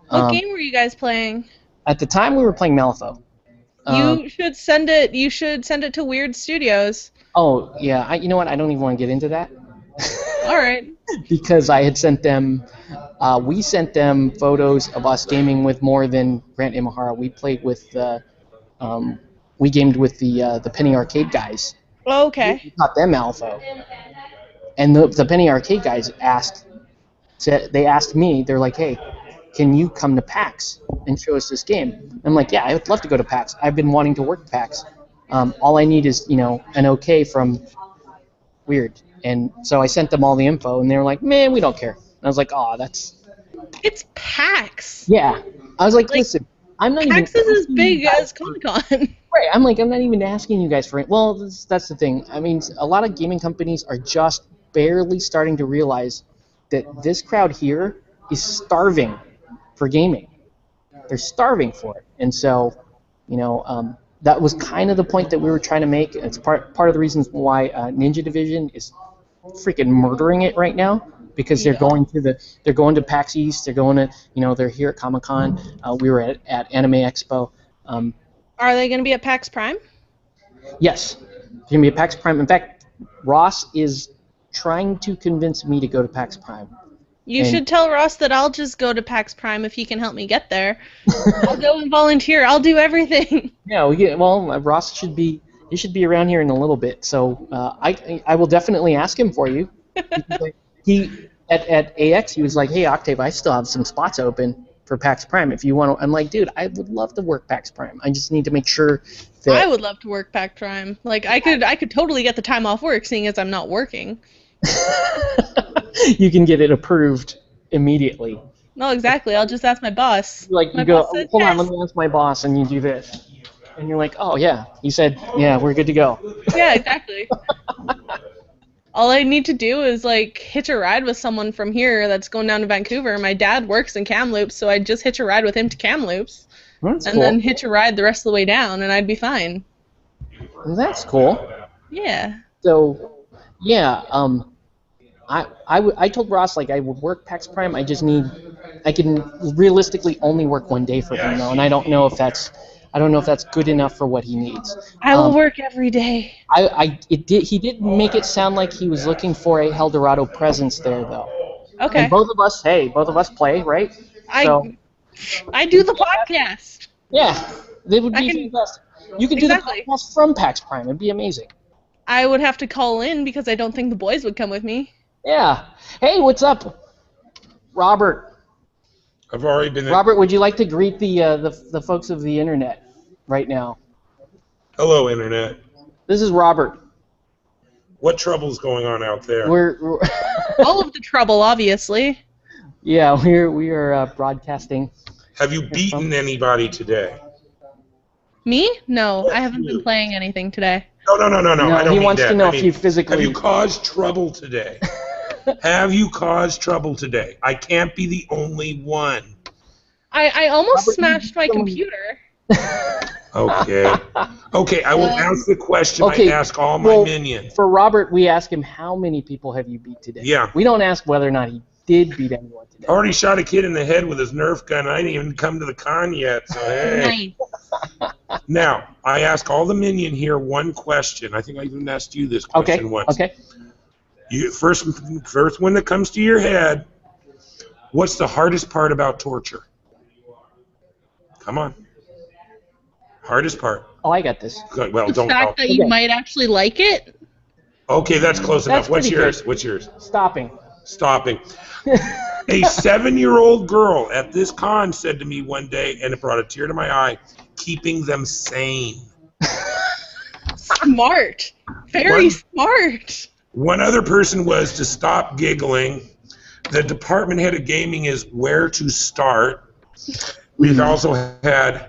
S1: What game were you guys playing?
S2: At the time, we were playing Malifaux.
S1: You should send it to Weird Studios.
S2: Oh, yeah. You know what? I don't even want to get into that.
S1: All right.
S2: Because I had sent them, we sent them photos of us gaming with more than Grant Imahara. We played with, we gamed with the Penny Arcade guys.
S1: Oh, okay.
S2: We taught them Malifaux. And the Penny Arcade guys asked me, they're like, hey, can you come to PAX and show us this game? I'm like, yeah, I would love to go to PAX. I've been wanting to work at PAX. All I need is, an okay from Weird. And so I sent them all the info, and they were like, man, we don't care. And I was like, oh, that's...
S1: It's PAX.
S2: Yeah. I was like, listen, I'm not
S1: PAX
S2: even...
S1: is as big as Comic-Con.
S2: Right. I'm not even asking you guys for it. Well, that's the thing. I mean, a lot of gaming companies are just barely starting to realize that this crowd here is starving for gaming. They're starving for it. And so, that was kind of the point that we were trying to make. It's part of the reasons why Ninja Division is freaking murdering it right now, because they're going to PAX East. They're going to they're here at Comic-Con. We were at Anime Expo.
S1: Are they going to be at PAX Prime?
S2: Yes, they're going to be at PAX Prime. In fact, Ross is trying to convince me to go to PAX Prime.
S1: You
S2: And-
S1: should tell Ross that I'll just go to PAX Prime if he can help me get there. I'll go and volunteer. I'll do everything.
S2: Yeah, Ross should be around here in a little bit, so I will definitely ask him for you. He at AX he was like, hey Octave, I still have some spots open for PAX Prime if you want to. I'm like, dude, I would love to work PAX Prime. I just need to make sure that
S1: I would love to work PAX Prime. Like I could totally get the time off work, seeing as I'm not working.
S2: you can get it approved immediately.
S1: No, exactly. I'll just ask my boss.
S2: Like
S1: My
S2: you go,
S1: boss said
S2: hold on,
S1: yes.
S2: let me ask my boss, and you do this, and you're like, oh yeah, he said, yeah, we're good to go.
S1: Yeah, exactly. All I need to do is like hitch a ride with someone from here that's going down to Vancouver. My dad works in Kamloops, so I'd just hitch a ride with him to Kamloops,
S2: That's
S1: and
S2: cool.
S1: then hitch a ride the rest of the way down, and I'd be fine.
S2: That's cool.
S1: Yeah.
S2: So, yeah, I told Ross like I would work PAX Prime. I can realistically only work one day for him though, and I don't know if that's good enough for what he needs.
S1: I will work every day.
S2: He did make it sound like he was looking for a Eldorado presence there though.
S1: Okay.
S2: And both of us play, right?
S1: I do the podcast.
S2: Yeah, they would
S1: I
S2: be
S1: can-
S2: fantastic. You could
S1: Exactly.
S2: do the podcast from PAX Prime. It'd be amazing.
S1: I would have to call in because I don't think the boys would come with me.
S2: Yeah. Hey, what's up, Robert?
S4: I've already been.
S2: Robert, would you like to greet the folks of the internet right now?
S4: Hello, internet.
S2: This is Robert.
S4: What trouble's going on out there?
S2: We're
S1: All of the trouble, obviously.
S2: yeah, we are broadcasting.
S4: Have you beaten anybody today?
S1: Me? No, I haven't been playing anything today.
S4: No. I don't
S2: he
S4: mean
S2: wants
S4: that.
S2: to know
S4: I
S2: if
S4: mean,
S2: you physically.
S4: Have you caused trouble today? Have you caused trouble today? I can't be the only one.
S1: I almost
S2: Robert,
S1: smashed my
S2: someone-
S1: computer.
S4: Okay. Okay, I will ask the question
S2: Okay,
S4: I ask all my
S2: well,
S4: minions.
S2: For Robert, we ask him how many people have you beat today.
S4: Yeah.
S2: We don't ask whether or not he did beat anyone today.
S4: I already shot a kid in the head with his Nerf gun. I didn't even come to the con yet, so hey.
S1: Nice.
S4: Now, I ask all the minion here one question. I think I even asked you this
S2: Okay.
S4: question once.
S2: Okay.
S4: You first one that comes to your head. What's the hardest part about torture? Come on. Hardest part.
S2: Oh, I got this.
S4: Good. Well,
S1: The
S4: don't.
S1: fact that you
S2: Okay.
S1: might actually like it.
S4: Okay, that's close
S2: That's
S4: enough. What's
S2: pretty
S4: yours?
S2: good.
S4: What's yours?
S2: Stopping.
S4: Stopping. A 7-year-old girl at this con said to me one day, and it brought a tear to my eye, keeping them sane.
S1: Smart. Very
S4: One-
S1: smart.
S4: One other person was to stop giggling. The department head of gaming is where to start. We also had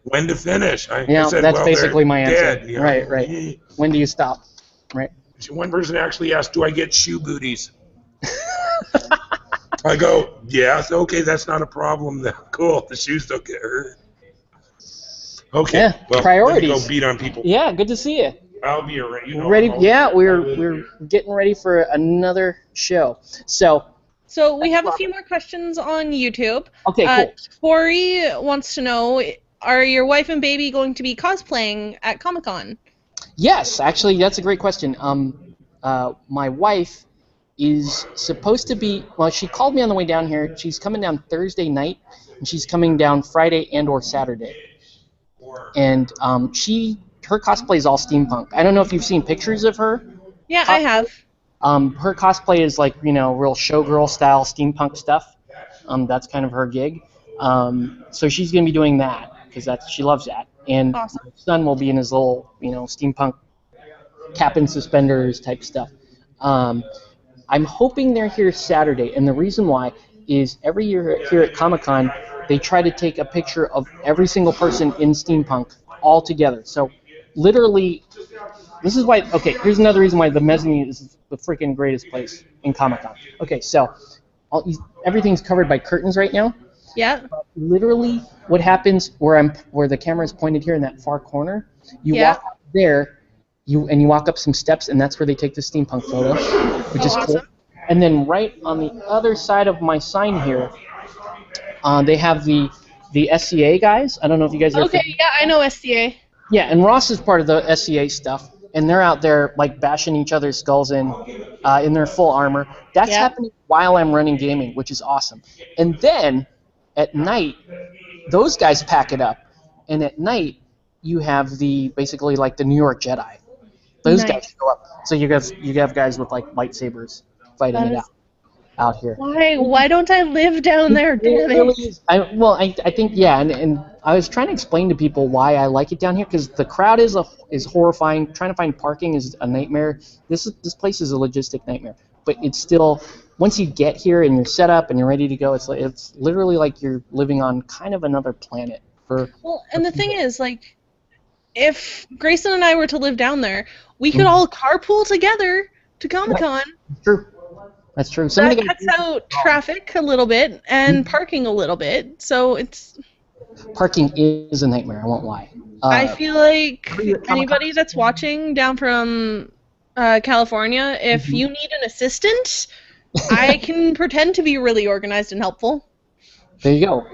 S4: when to finish. I
S2: Yeah,
S4: said,
S2: that's
S4: well,
S2: basically
S4: they're
S2: my answer.
S4: dead, you know.
S2: Right. When do you stop? Right.
S4: One person actually asked, do I get shoe booties? I go, yes, okay, that's not a problem then. Cool, the shoes don't get hurt. Okay,
S2: Yeah,
S4: well,
S2: priorities.
S4: let me go beat on people.
S2: Yeah, good to see you.
S4: I'll be ready. You know,
S2: Ready?
S4: I'll-
S2: Yeah,
S4: I'll
S2: we're
S4: live
S2: we're
S4: here.
S2: getting ready for another show. So,
S1: So we have a few more questions on YouTube.
S2: okay, cool.
S1: Tori wants to know, are your wife and baby going to be cosplaying at Comic-Con?
S2: Yes, actually, that's a great question. My wife is supposed to be. Well, she called me on the way down here. She's coming down Thursday night, and she's coming down Friday and/or Saturday. And her cosplay is all steampunk. I don't know if you've seen pictures of her.
S1: Yeah, I have.
S2: Her cosplay is like, real showgirl style steampunk stuff. That's kind of her gig. So she's gonna be doing that because she loves that. And
S1: Awesome.
S2: my son will be in his little, steampunk cap and suspenders type stuff. I'm hoping they're here Saturday, and the reason why is every year here at Comic-Con, they try to take a picture of every single person in steampunk all together. So literally, this is why, okay, here's another reason why the mezzanine is the freaking greatest place in Comic-Con. Okay, so everything's covered by curtains right now.
S1: Yeah.
S2: Literally, what happens where the camera is pointed here in that far corner, you
S1: Yeah.
S2: walk up there, you walk up some steps, and that's where they take the steampunk photo, which is cool.
S1: Awesome.
S2: And then right on the other side of my sign here, they have the SCA guys. I don't know if you guys are
S1: Okay, yeah, I know SCA.
S2: yeah, and Ross is part of the SCA stuff, and they're out there like bashing each other's skulls in their full armor. That's
S1: Yeah.
S2: happening while I'm running gaming, which is awesome. And then at night, those guys pack it up, and at night you have basically like the New York Jedi. Those
S1: Nice.
S2: guys show up. So you have guys with like lightsabers fighting
S1: That
S2: it
S1: is-
S2: out here.
S1: Why don't I live down there? Damn
S2: It really
S1: it.
S2: is. I think yeah, and I was trying to explain to people why I like it down here because the crowd is horrifying. Trying to find parking is a nightmare. This place is a logistic nightmare, but it's still once you get here and you're set up and you're ready to go, it's literally like you're living on kind of another planet.
S1: Well, and the thing is, like, if Grayson and I were to live down there, we could all carpool together to Comic-Con.
S2: True. That's true. Some of
S1: That
S2: the guys,
S1: cuts out traffic a little bit and parking a little bit, so it's.
S2: parking is a nightmare. I won't lie.
S1: I feel like
S2: Are you at Comic-Con?
S1: anybody that's watching down from California, if you need an assistant, I can pretend to be really organized and helpful.
S2: There you go.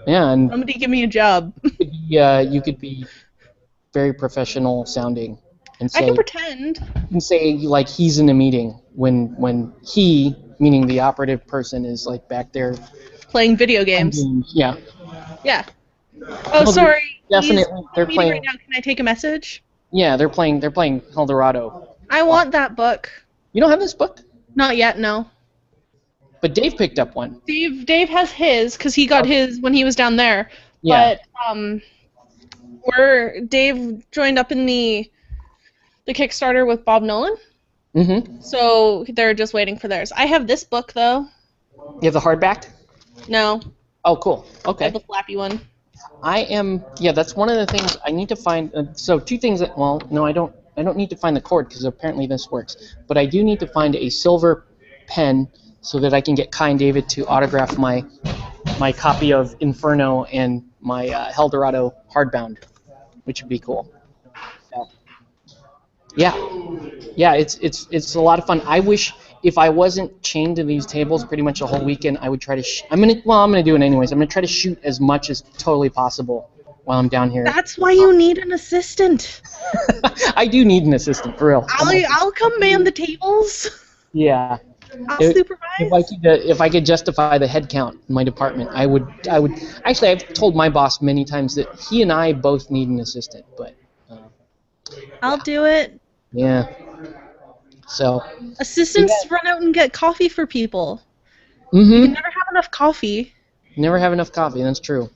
S2: Yeah, and
S1: Somebody give me a job.
S2: you could be very professional sounding and
S1: I can pretend.
S2: say like he's in a meeting when he, meaning the operative person, is like back there.
S1: Playing video games.
S2: Yeah,
S1: Yeah. Oh,
S2: No,
S1: sorry.
S2: definitely,
S1: He's in
S2: they're
S1: a meeting
S2: playing-
S1: right now. Can I take a message?
S2: yeah, they're playing Eldorado.
S1: I want that book.
S2: You don't have this book,
S1: Not yet, no.
S2: but Dave picked up one.
S1: Dave has his because he got his when he was down there.
S2: Yeah.
S1: But Dave joined up in the Kickstarter with Bob Nolan,
S2: Mm-hmm.
S1: so they're just waiting for theirs. I have this book though.
S2: You have the hardback?
S1: No,
S2: Oh, cool.
S1: I
S2: Okay.
S1: have the flappy one.
S2: Yeah, that's one of the things I need to find. So two things well, no, I don't need to find the cord because apparently this works. But I do need to find a silver pen so that I can get Kai and David to autograph my copy of Inferno and my Eldorado hardbound, which would be cool. So, yeah, it's a lot of fun. I wish if I wasn't chained to these tables pretty much the whole weekend, I would try to. I'm gonna do it anyways. I'm gonna try to shoot as much as totally possible while I'm down here.
S1: That's why you need an assistant.
S2: I do need an assistant for real.
S1: I'll come man the tables.
S2: Yeah.
S1: I'll
S2: If
S1: supervise.
S2: if I could justify the head count in my department, I would. Actually, I've told my boss many times that he and I both need an assistant, but
S1: I'll do it.
S2: yeah. So.
S1: Assistants run out and get coffee for people.
S2: Mm-hmm.
S1: You never have enough coffee.
S2: Never have enough coffee. That's true.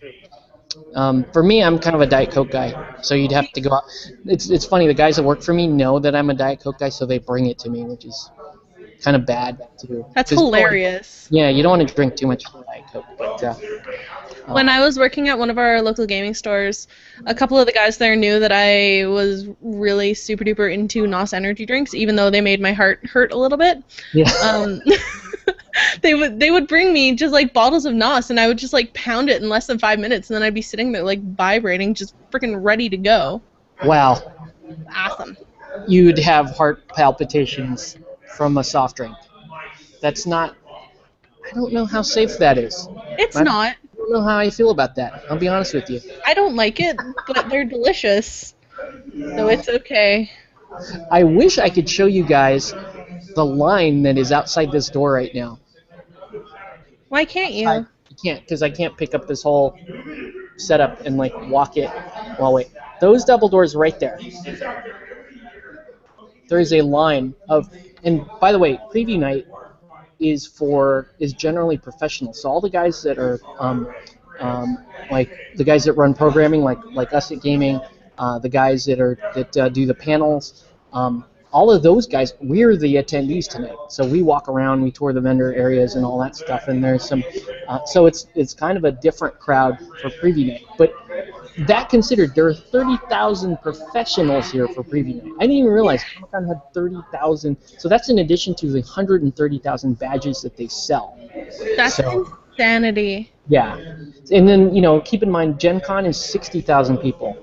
S2: For me, I'm kind of a Diet Coke guy, so you'd have to go out. It's funny. The guys that work for me know that I'm a Diet Coke guy, so they bring it to me, which is kind of bad too.
S1: That's
S2: 'Cause-
S1: hilarious.
S2: Yeah, you don't want to drink too much Diet Coke, but
S1: When I was working at one of our local gaming stores, a couple of the guys there knew that I was really super duper into NOS energy drinks, even though they made my heart hurt a little bit.
S2: yeah.
S1: They would bring me just like bottles of NOS, and I would just like pound it in less than 5 minutes, and then I'd be sitting there like vibrating, just freaking ready to go.
S2: Wow,
S1: Awesome.
S2: you'd have heart palpitations from a soft drink. That's not. I don't know how safe that is.
S1: It's
S2: Right.
S1: not.
S2: I don't know how I feel about that. I'll be honest with you.
S1: I don't like it, but they're delicious, so it's okay.
S2: I wish I could show you guys the line that is outside this door right now.
S1: Why can't you?
S2: I can't, because I can't pick up this whole setup and like walk it. Well, wait. Those double doors right there. There is a line of, and by the way, preview night is generally professional. So all the guys that are like the guys that run programming, like us at gaming, the guys that do the panels, all of those guys, we're the attendees tonight. So we walk around, we tour the vendor areas and all that stuff, and there's some. So it's kind of a different crowd for preview night. But that considered, there are 30,000 professionals here for preview night. I didn't even realize Comic-Con had 30,000. So that's in addition to the 130,000 badges that they sell.
S1: That's
S2: So-
S1: insanity.
S2: Yeah, and then keep in mind, Gen Con is 60,000 people.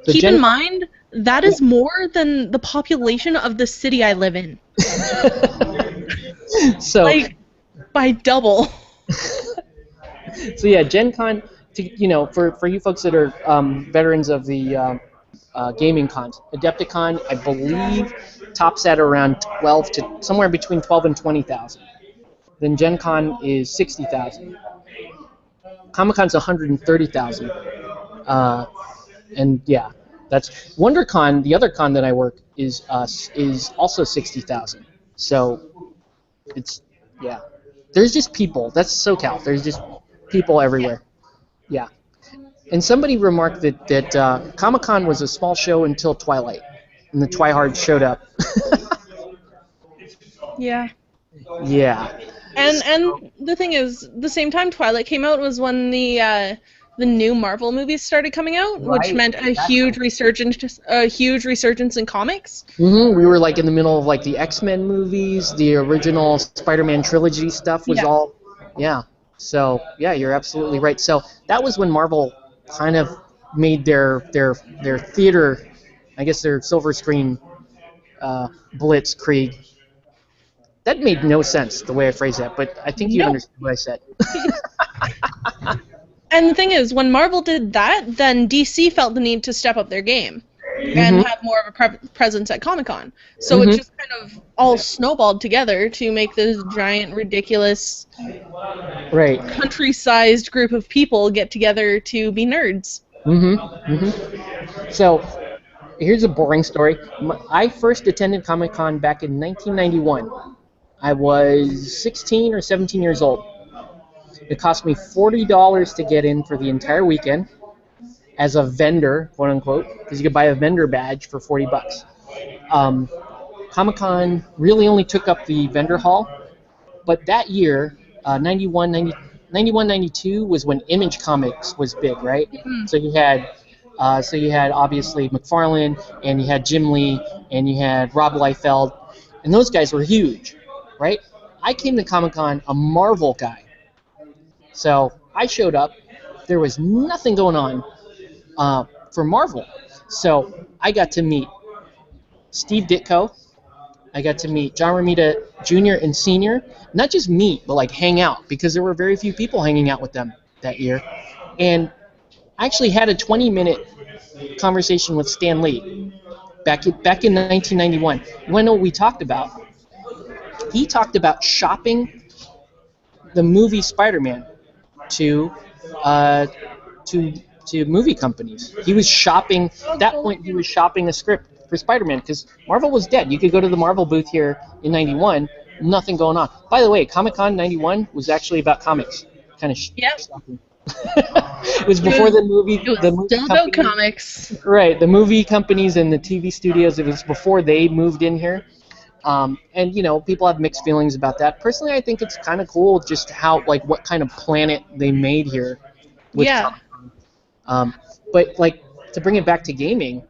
S2: So
S1: Keep
S2: Gen-
S1: in mind, that is more than the population of the city I live in.
S2: so
S1: Like, by double.
S2: So yeah, Gen Con, for you folks that are veterans of the gaming cons. Adepticon, I believe, tops at around 12 to somewhere between 12 and 20,000. Then Gen Con is 60,000. Comic Con's 130,000. And yeah, that's WonderCon. The other con that I work is also 60,000. So it's yeah. There's just people. That's SoCal. There's just people everywhere. Yeah. And somebody remarked that Comic Con was a small show until Twilight, and the Twihard showed up.
S1: Yeah.
S2: Yeah.
S1: And the thing is, the same time Twilight came out was when the new Marvel movies started coming out, which
S2: Right,
S1: meant a
S2: exactly.
S1: huge resurgence in comics.
S2: We were like in the middle of like the X-Men movies, the original Spider-Man trilogy stuff was
S1: Yeah.
S2: all, yeah. So yeah, you're absolutely right. So that was when Marvel kind of made their theater, I guess their silver screen blitzkrieg. That made no sense the way I phrased that, but I think you
S1: Nope.
S2: understood what I said.
S1: And the thing is, when Marvel did that, then DC felt the need to step up their game and have more of a presence at Comic-Con. So it just kind of all snowballed together to make this giant, ridiculous,
S2: Right.
S1: country-sized group of people get together to be nerds.
S2: So, here's a boring story. I first attended Comic Con back in 1991. I was 16 or 17 years old. It cost me $40 to get in for the entire weekend as a vendor, quote unquote, because you could buy a vendor badge for $40. Comic Con really only took up the vendor hall, but that year, 91, 92 was when Image Comics was big, right? So you had obviously McFarlane, and you had Jim Lee, and you had Rob Liefeld, and those guys were huge, right? I came to Comic Con a Marvel guy, so I showed up. There was nothing going on for Marvel, so I got to meet Steve Ditko. I got to meet John Romita Jr. and Sr. Not just meet, but like hang out, because there were very few people hanging out with them that year. And I actually had a 20-minute conversation with Stan Lee back in 1991. You want to know what we talked about? He talked about shopping the movie Spider-Man to movie companies. He was shopping. At that point, he was shopping a script for Spider-Man because Marvel was dead. You could go to the Marvel booth here in '91, nothing going on. By the way, Comic-Con '91 was actually about comics. Kind of shocking. It was before the movie.
S1: It was
S2: The movie
S1: still about
S2: company-
S1: comics.
S2: Right, the movie companies and the TV studios. It was before they moved in here. And you know, people have mixed feelings about that. Personally, I think it's kind of cool just how what kind of planet they made here. With
S1: Yeah.
S2: Comic-Con. But like to bring it back to gaming,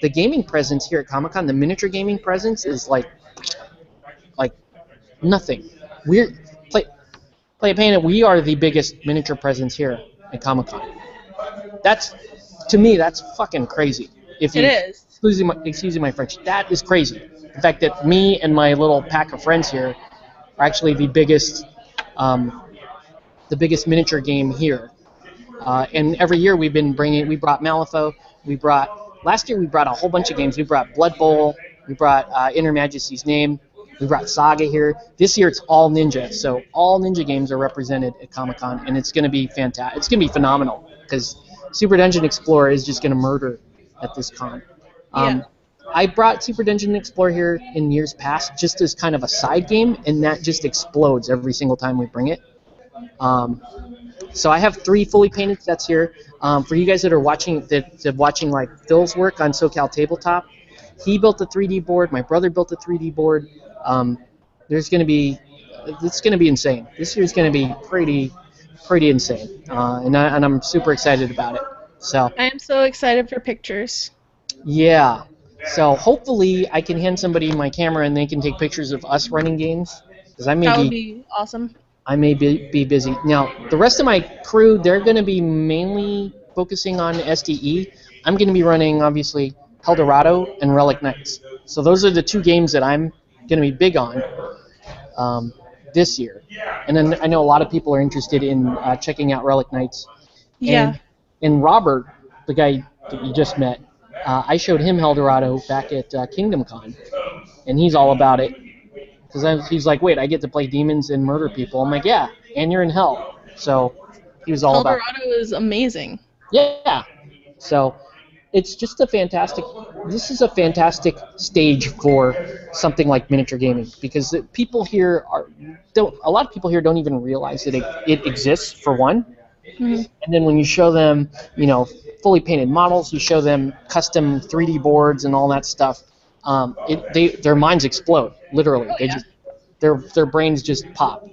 S2: the gaming presence here at Comic-Con, the miniature gaming presence is like nothing. We're Play Painted. We are the biggest miniature presence here at Comic-Con. That's, to me, that's fucking crazy. If you,
S1: It is.
S2: Excuse my French. That is crazy. The fact that me and my little pack of friends here are actually the biggest miniature game here. And every year we brought Malifaux. Last year we brought a whole bunch of games. We brought Blood Bowl. We brought Inner Majesty's Name. We brought Saga here. This year it's all Ninja. So all Ninja games are represented at Comic-Con, and it's going to be fantastic. It's going to be phenomenal because Super Dungeon Explorer is just going to murder at this con.
S1: Yeah.
S2: I brought Super Dungeon Explorer here in years past just as kind of a side game, and that just explodes every single time we bring it. So I have 3 fully painted sets here. For you guys that are watching, like Phil's work on SoCal Tabletop, he built a 3D board. My brother built a 3D board. It's going to be insane. This year's going to be pretty insane, and I'm super excited about it. So
S1: I am so excited for pictures.
S2: yeah. So hopefully I can hand somebody my camera and they can take pictures of us running games, because I
S1: That would be awesome.
S2: may be busy. Now, the rest of my crew, they're going to be mainly focusing on SDE. I'm going to be running, obviously, Eldorado and Relic Knights. So those are the 2 games that I'm going to be big on this year. And then I know a lot of people are interested in checking out Relic Knights.
S1: Yeah.
S2: And Robert, the guy that you just met, I showed him Eldorado back at Kingdom Con, and he's all about it. Because he's like, wait, I get to play demons and murder people. I'm like, yeah, and you're in hell. So he was all about
S1: Eldorado is amazing.
S2: Yeah. So it's just a fantastic. This is a fantastic stage for something like miniature gaming because people here don't. A lot of people here don't even realize that it exists for one.
S1: Mm-hmm.
S2: And then when you show them, fully painted models, you show them custom 3D boards and all that stuff. Their minds explode literally. Their brains just pop.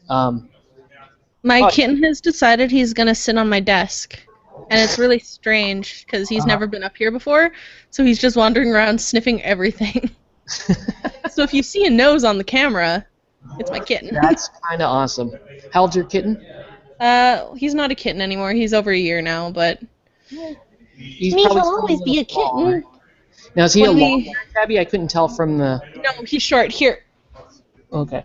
S1: My kitten has decided he's gonna sit on my desk, and it's really strange because he's never been up here before. So he's just wandering around sniffing everything. So if you see a nose on the camera, it's my kitten.
S2: That's kind of awesome. How old's your kitten?
S1: He's not a kitten anymore. He's over a year now, but
S2: He's
S5: Me,
S2: probably
S5: he'll
S2: still
S5: always
S2: a
S5: be a
S2: little small,
S5: kitten.
S2: right? Now, is he a
S1: When
S2: long
S1: we-
S2: hair tabby? I couldn't tell from the.
S1: no, he's short. Here,
S2: Okay.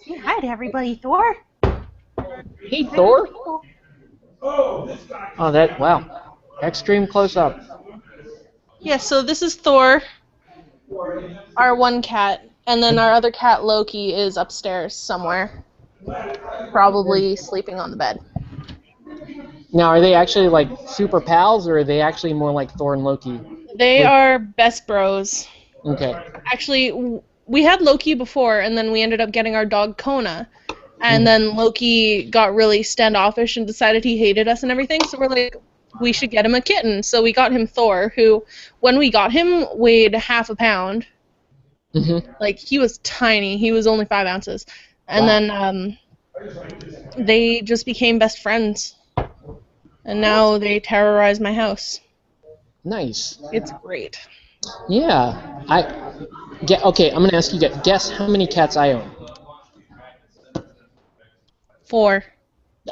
S5: Say hi to everybody, Thor.
S2: Hey, Thor. Oh, wow. Extreme close up.
S1: yeah. So this is Thor, our one cat, and then our other cat Loki is upstairs somewhere, probably sleeping on the bed.
S2: Now, are they actually like super pals, or are they actually more like Thor and Loki?
S1: They are best bros.
S2: Okay.
S1: Actually, we had Loki before, and then we ended up getting our dog Kona. And then Loki got really standoffish and decided he hated us and everything, so we're like, we should get him a kitten. So we got him Thor, who, when we got him, weighed half a pound.
S2: Mm-hmm.
S1: Like, he was tiny. He was only 5 ounces. And then they just became best friends. And now they terrorize my house.
S2: Nice.
S1: It's great.
S2: Yeah. Okay, I'm gonna ask you. Guess how many cats I own.
S1: 4.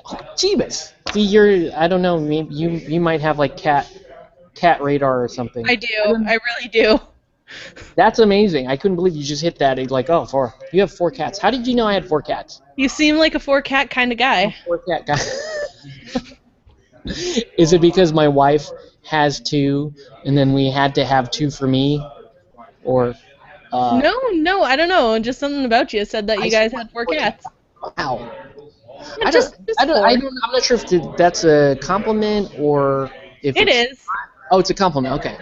S2: Oh, Jeebus. See, I don't know. Maybe you might have like cat radar or something.
S1: I do. I really do.
S2: That's amazing. I couldn't believe you just hit that. It's like, oh, 4. You have 4 cats. How did you know I had 4 cats?
S1: You seem like a 4-cat kind of guy.
S2: 4 cat guy. Is it because my wife has 2, and then we had to have 2 for me, or?
S1: No, I don't know. Just something about you said that you guys had 4 cats.
S2: Wow.
S1: I'm
S2: not sure if that's a compliment or if
S1: It is.
S2: Oh, it's a compliment. Okay.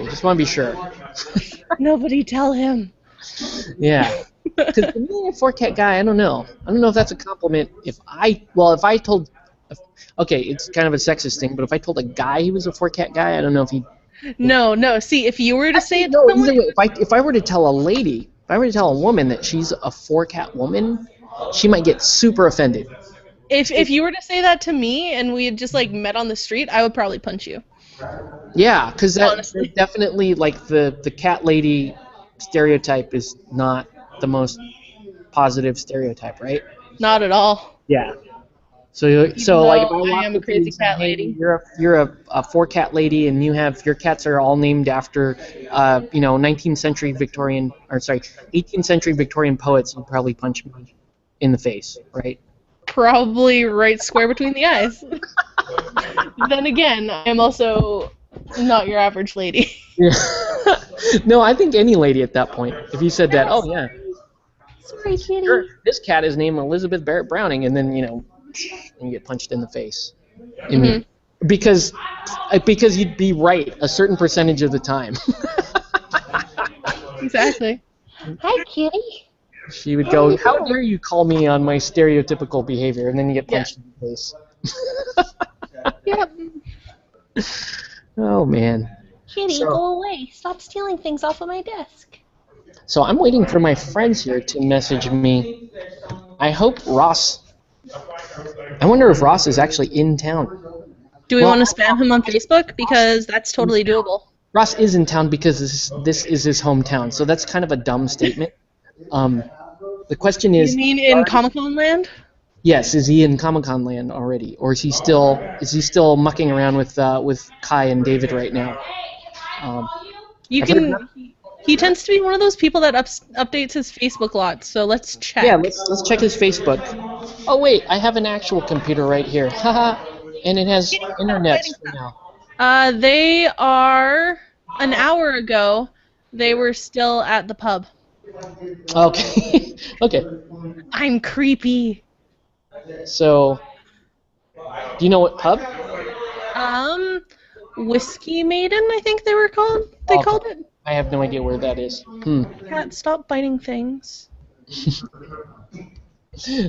S2: Just want to be sure.
S1: Nobody tell him.
S2: Yeah. Because to me, a 4-cat guy, I don't know. I don't know if that's a compliment. If I told, okay, it's kind of a sexist thing, but if I told a guy he was a 4-cat guy, I don't know if he.
S1: No. See, if you were to say it to
S2: No,
S1: someone,
S2: either way, if I were to tell a lady, if I were to tell a woman that she's a 4-cat woman, she might get super offended.
S1: if you were to say that to me and we had just like met on the street, I would probably punch you.
S2: Yeah, because that's
S1: Honestly.
S2: definitely like the cat lady stereotype is not the most positive stereotype, right?
S1: Not at all.
S2: Yeah. So like if I
S1: though I
S2: walk
S1: am a
S2: up to you
S1: crazy
S2: and say,
S1: cat
S2: "Hey,
S1: lady."
S2: You're a 4-cat lady, and your cats are all named after 19th century Victorian 18th century Victorian poets. You'd probably punch me in the face, right?
S1: Probably right square between the eyes. Then again, I am also not your average lady.
S2: Yeah. No, I think any lady at that point, if you said that, oh yeah,
S5: Sorry, kitty.
S2: sure, this cat is named Elizabeth Barrett Browning, and then and you get punched in the face. Because you'd be right a certain percentage of the time.
S1: Exactly.
S5: Hi, kitty.
S2: She would go, "How dare you call me on my stereotypical behavior?" And then you get punched in the face.
S1: Yep.
S2: Oh man.
S5: Kitty,
S2: So-
S5: go away. Stop stealing things off of my desk.
S2: So I'm waiting for my friends here to message me. I hope Ross. I wonder if Ross is actually in town.
S1: Do we
S2: Well-
S1: want to spam him on Facebook? Because that's totally doable.
S2: Ross is in town because this is his hometown, so that's kind of a dumb statement. The question is,
S1: You mean in Comic-Con land?
S2: yes, is he in Comic-Con land already, or is he still mucking around with Kai and David right now?
S1: You
S2: I've heard
S1: can. He tends to be one of those people that updates his Facebook lots. So let's check.
S2: Yeah, let's check his Facebook. Oh wait, I have an actual computer right here. Haha, and it has internet for now.
S1: They are an hour ago. They were still at the pub.
S2: Okay. Okay.
S1: I'm creepy.
S2: So, do you know what pub?
S1: Whiskey Maiden, I think they were called. They
S2: Oh.
S1: called it.
S2: I have no idea where that is.
S1: Cat, stop biting things.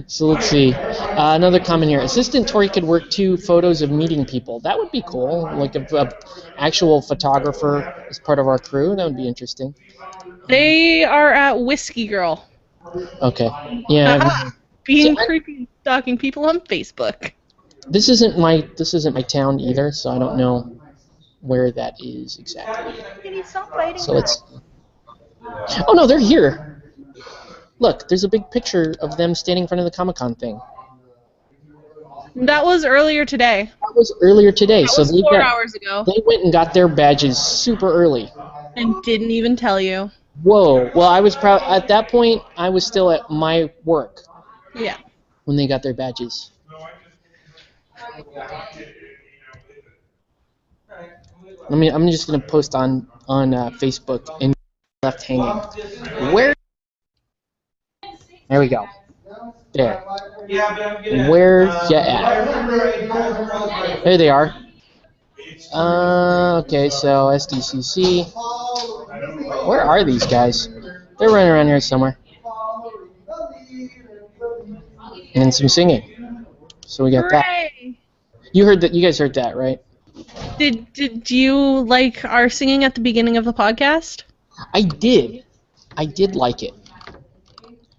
S2: So let's see. Another comment here. Assistant Tori could work 2 photos of meeting people. That would be cool. Like a actual photographer as part of our crew. That would be interesting.
S1: They are at Whiskey Girl.
S2: Okay. Yeah.
S1: Aha! Being
S2: So I-
S1: creepy and stalking people on Facebook.
S2: This isn't my town either, so I don't know where that is exactly.
S5: Kitty, stop biting
S2: So let's. Oh no, they're here. Look, there's a big picture of them standing in front of the Comic-Con thing.
S1: That was earlier today.
S2: That was earlier today,
S1: That
S2: so
S1: was 4 hours ago.
S2: they went and got their badges super early.
S1: And didn't even tell you.
S2: Whoa. Well, I was proud. At that point, I was still at my work
S1: Yeah.
S2: when they got their badges. I'm just gonna post on Facebook and left hanging. Where? There we go. There. Where ya at? There they are. Okay, so SDCC. Where are these guys? They're running around here somewhere. And some singing. So we got that.
S1: Hooray!
S2: You heard that? You guys heard that, right?
S1: Did you like our singing at the beginning of the podcast?
S2: I did. I did like it.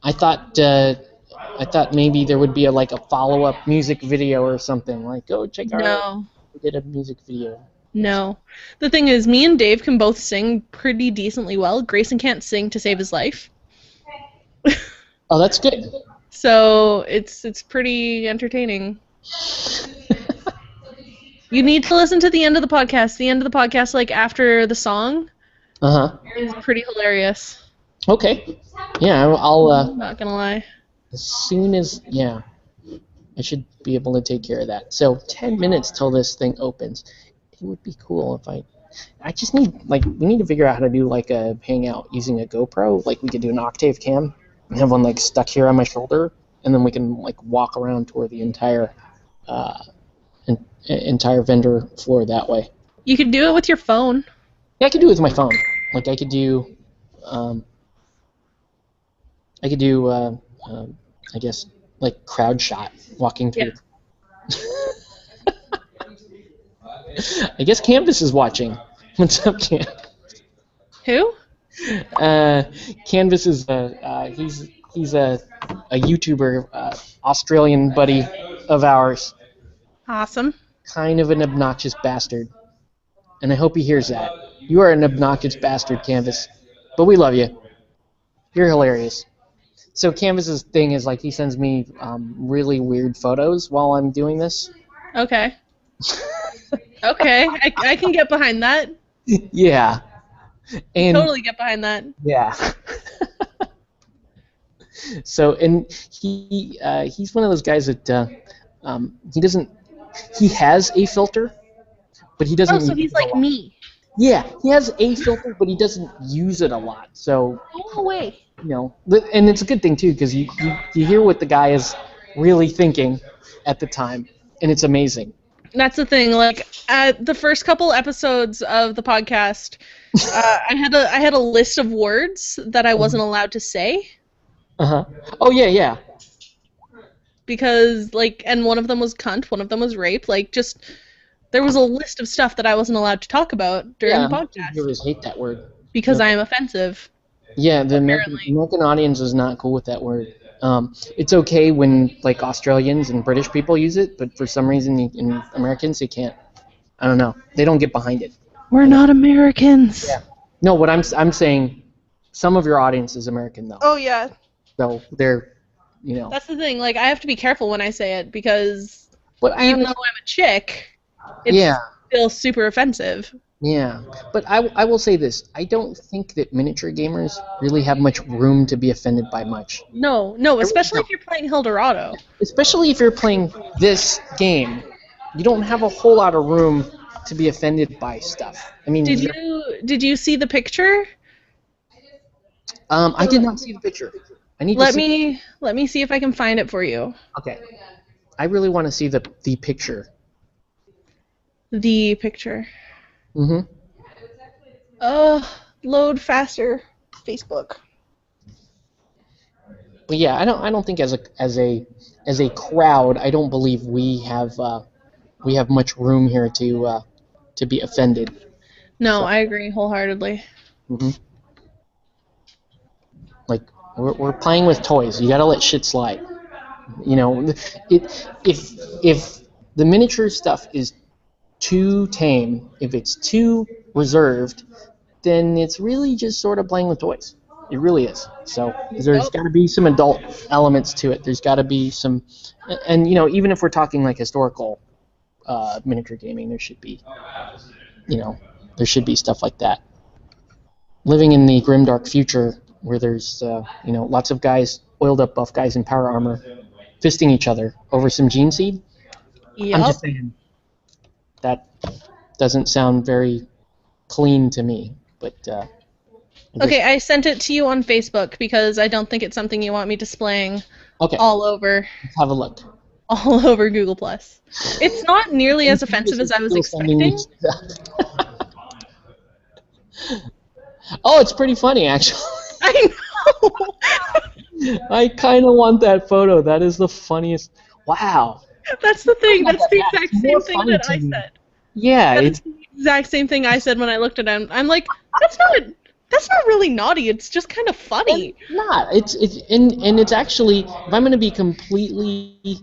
S2: I thought maybe there would be a follow-up music video or something. Like, go check out.
S1: No.
S2: We did a music video.
S1: No. The thing is, me and Dave can both sing pretty decently well. Grayson can't sing to save his life.
S2: Oh, that's good.
S1: So it's pretty entertaining. You need to listen to the end of the podcast. The end of the podcast, like after the song, is pretty hilarious.
S2: Okay. Yeah, I'll
S1: Not gonna lie.
S2: as soon as I should be able to take care of that. So 10 minutes till this thing opens. It would be cool if I just need we need to figure out how to do like a hangout using a GoPro. Like we could do an Octave cam and have one stuck here on my shoulder, and then we can walk around toward the entire entire vendor floor that way.
S1: You could do it with your phone.
S2: Yeah, I could do it with my phone. I could do I guess crowd shot walking through.
S1: Yeah.
S2: I guess Canvas is watching. What's up, Cam?
S1: Who?
S2: Canvas is he's a YouTuber, Australian buddy of ours.
S1: Awesome.
S2: Kind of an obnoxious bastard, and I hope he hears that. You are an obnoxious bastard, Canvas, but we love you. You're hilarious. So Canvas's thing is he sends me really weird photos while I'm doing this.
S1: Okay. Okay, I can get behind that.
S2: Yeah. And
S1: Totally get behind that.
S2: yeah. So and he's one of those guys that he has a filter, but he doesn't.
S1: Oh, so he's like me.
S2: Yeah, he has a filter, but he doesn't use it a lot. So
S5: No way.
S2: And it's a good thing too, because you hear what the guy is really thinking at the time, and it's amazing.
S1: That's the thing. At the first couple episodes of the podcast, I had a list of words that I wasn't allowed to say
S2: Oh yeah.
S1: because and one of them was cunt, one of them was rape. There was a list of stuff that I wasn't allowed to talk about during the podcast
S2: Viewers hate that word.
S1: because I am offensive.
S2: Yeah, the American audience is not cool with that word. It's okay when Australians and British people use it, but for some reason in Americans they can't. I don't know. They don't get behind it.
S1: We're not Americans.
S2: Yeah. No, what I'm saying, some of your audience is American though.
S1: Oh yeah.
S2: So they're,
S1: That's the thing. I have to be careful when I say it because
S2: But
S1: even though I'm a chick, it's still super offensive.
S2: Yeah, but I will say this. I don't think that miniature gamers really have much room to be offended by much.
S1: No, especially if you're playing Eldorado.
S2: Especially if you're playing this game. You don't have a whole lot of room to be offended by stuff. I mean,
S1: Did you see the picture?
S2: I did not see the picture. I need
S1: Let
S2: to see.
S1: me see if I can find it for you.
S2: Okay. I really want to see the picture.
S1: The picture.
S2: Mm-hmm.
S1: Load faster, Facebook.
S2: But yeah, I don't think as a crowd, I don't believe we have much room here to be offended.
S1: No,
S2: So-
S1: I agree wholeheartedly.
S2: Mm-hmm. Like we're playing with toys. You gotta let shit slide. You know, if the miniature stuff is too tame, if it's too reserved, then it's really just sort of playing with toys. It really is. So there's got to be some adult elements to it. There's got to be some, and you know, even if we're talking like historical miniature gaming, there should be, you know, there should be stuff like that. Living in the grimdark future, where there's you know, lots of guys, oiled up buff guys in power armor, fisting each other over some gene seed.
S1: Yep.
S2: I'm just saying that doesn't sound very clean to me, but.
S1: Okay, I sent it to you on Facebook because I don't think it's something you want me displaying
S2: Okay,
S1: all over
S2: let's have a look.
S1: Google Plus. It's not nearly as offensive as I was expecting.
S2: Oh, it's pretty funny, actually.
S1: I know.
S2: I kind of want that photo. That is the funniest. Wow.
S1: That's the thing. That's the
S2: That's
S1: exact
S2: more
S1: same thing
S2: funny
S1: that
S2: to
S1: I
S2: me.
S1: said.
S2: Yeah,
S1: That's
S2: it's
S1: the exact same thing I said when I looked at him. I'm like, that's not really naughty. It's just kind of funny.
S2: not. It's and it's actually, if I'm going to be completely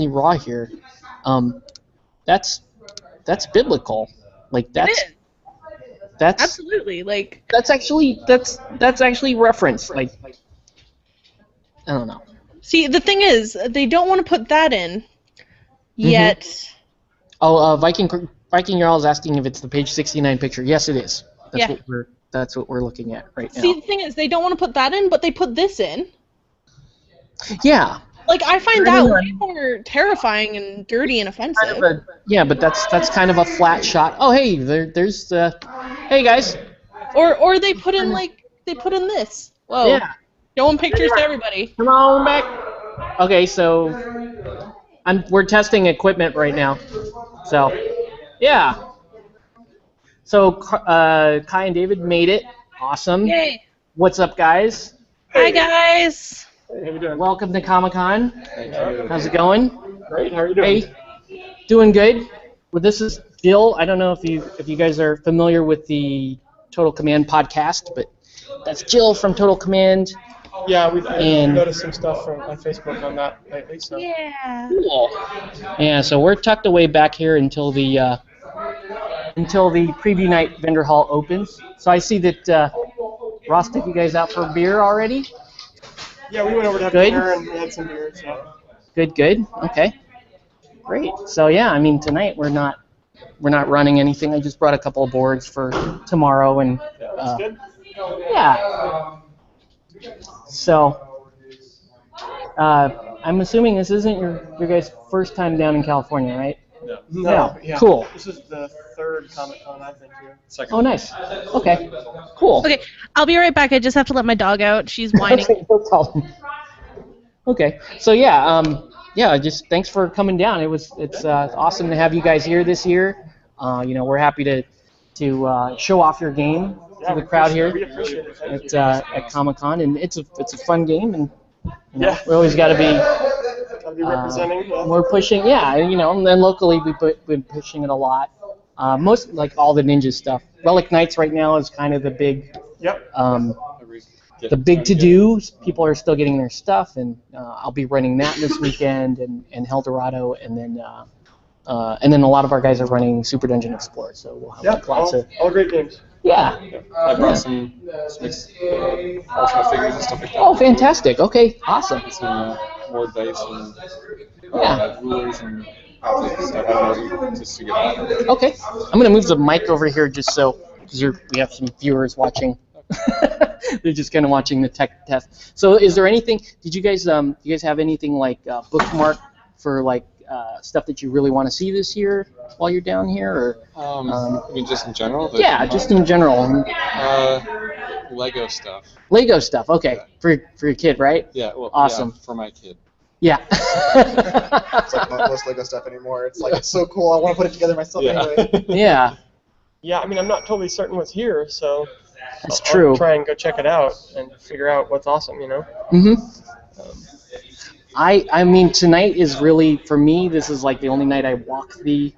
S2: raw here, that's biblical. Like
S1: It is.
S2: that's
S1: Absolutely. Like,
S2: that's actually reference. Like, I don't know.
S1: see, the thing is, they don't want to put that in. Yet.
S2: Oh, Viking Jarl is asking if it's the page 69 picture. Yes, it is.
S1: Yeah.
S2: That's what we're looking at right now.
S1: See, the thing is, they don't want to put that in, but they put this in.
S2: Yeah.
S1: Like, I find
S2: I
S1: that
S2: mean,
S1: way more terrifying and dirty and offensive.
S2: Yeah, but that's kind of a flat shot. Oh, hey, there's hey guys.
S1: Or they put in this. Whoa.
S2: Yeah.
S1: Showing pictures to everybody.
S2: Come on back. Okay, so we're testing equipment right now. So, yeah. So Kai and David made it. Awesome.
S1: Yay.
S2: What's up, guys?
S1: Hi guys.
S3: Hey, how you doing?
S2: Welcome to Comic-Con. How's it going?
S3: Great. How are you doing?
S2: Hey, doing good. Well, this is Jill. I don't know if you guys are familiar with the Total Command podcast, but that's Jill from Total Command.
S3: Yeah, I've
S2: And-
S3: noticed some stuff on Facebook on that lately. So.
S1: Yeah.
S2: Cool. Yeah, so we're tucked away back here until the preview night vendor hall opens. So I see that Ross took you guys out for beer already.
S3: Yeah, we went over to have
S2: Good.
S3: dinner and we had some beers. So.
S2: Good. Okay. Great. So yeah, I mean tonight we're not running anything. I just brought a couple of boards for tomorrow and
S3: Yeah, that's good.
S2: yeah. So I'm assuming this isn't your guys' first time down in California, right?
S3: No.
S2: Yeah, cool.
S3: This is the third Comic-Con I've been to.
S2: Oh, nice. Okay. Cool.
S1: Okay, I'll be right back. I just have to let my dog out. She's whining.
S2: Okay, no problem. Okay, so yeah, just thanks for coming down. It's awesome to have you guys here this year. We're happy to show off your game to the crowd here
S3: We appreciate it. Thank you.
S2: at Comic-Con, and it's a fun game, and
S3: Yeah.
S2: we always got to be.
S3: Gotta be representing. Yeah.
S2: We're pushing, and then locally we've been pushing it a lot. Most like all the ninja stuff. Relic Knights right now is kind of the big.
S3: Yep.
S2: The big to-do. People are still getting their stuff, and I'll be running that this weekend, and Eldorado, and then a lot of our guys are running Super Dungeon Explorer, so we'll have
S3: Yep.
S2: lots of
S3: All great games.
S2: yeah.
S6: I brought some functional figures and stuff like that.
S2: Oh, fantastic! Okay, awesome.
S6: Some more dice and
S2: Yeah.
S6: rulers and objects. I don't know, just to get out.
S2: Okay, I'm gonna move the mic over here just so because we have some viewers watching. They're just kind of watching the tech test. So, is there anything? Did you guys have anything like bookmark for like stuff that you really want to see this year while you're down here, or
S6: I mean, just in general?
S2: yeah, just in general.
S6: Lego stuff.
S2: Lego stuff. Okay, for your kid, right?
S6: Yeah, well,
S2: Awesome.
S6: yeah, for my kid.
S2: Yeah.
S7: It's like most Lego stuff anymore. It's like, it's so cool, I want to put it together myself
S6: Yeah.
S7: anyway.
S2: Yeah,
S8: Yeah, I mean, I'm not totally certain what's here, so
S2: that's
S8: I'll
S2: true.
S8: try and go check it out and figure out what's awesome, you know?
S2: I mean, tonight is really, for me, this is like the only night I walk the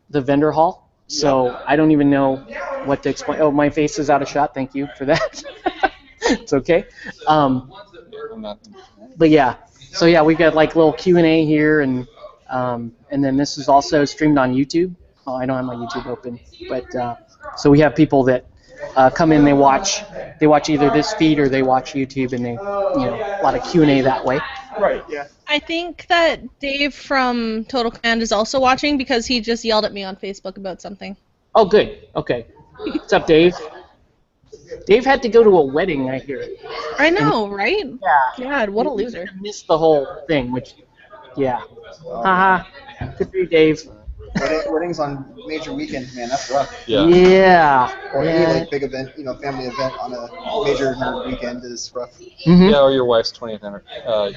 S2: vendor hall, so I don't even know what to explain. Oh, my face is out of shot. Thank you for that. It's okay.
S6: I'm not,
S2: But yeah, so yeah, we've got like little Q&A here, and then this is also streamed on YouTube. Oh, I don't have my YouTube open, but so we have people that come in, they watch either this feed or they watch YouTube, and they, a lot of Q&A that way.
S8: Right, yeah.
S1: I think that Dave from Total Command is also watching because he just yelled at me on Facebook about something.
S2: Oh, good. Okay. What's up, Dave? Dave had to go to a wedding, I hear.
S1: I know, right?
S2: Yeah.
S1: God, what a loser.
S2: Missed the whole thing, which, yeah. Haha. Good for you, Dave.
S7: Weddings on major weekends, man, that's rough.
S6: yeah.
S2: Yeah.
S7: Or any
S2: Yeah.
S7: like big event, family event on a major nerd weekend is rough.
S2: Mhm.
S6: Yeah, or your wife's 20th anniversary,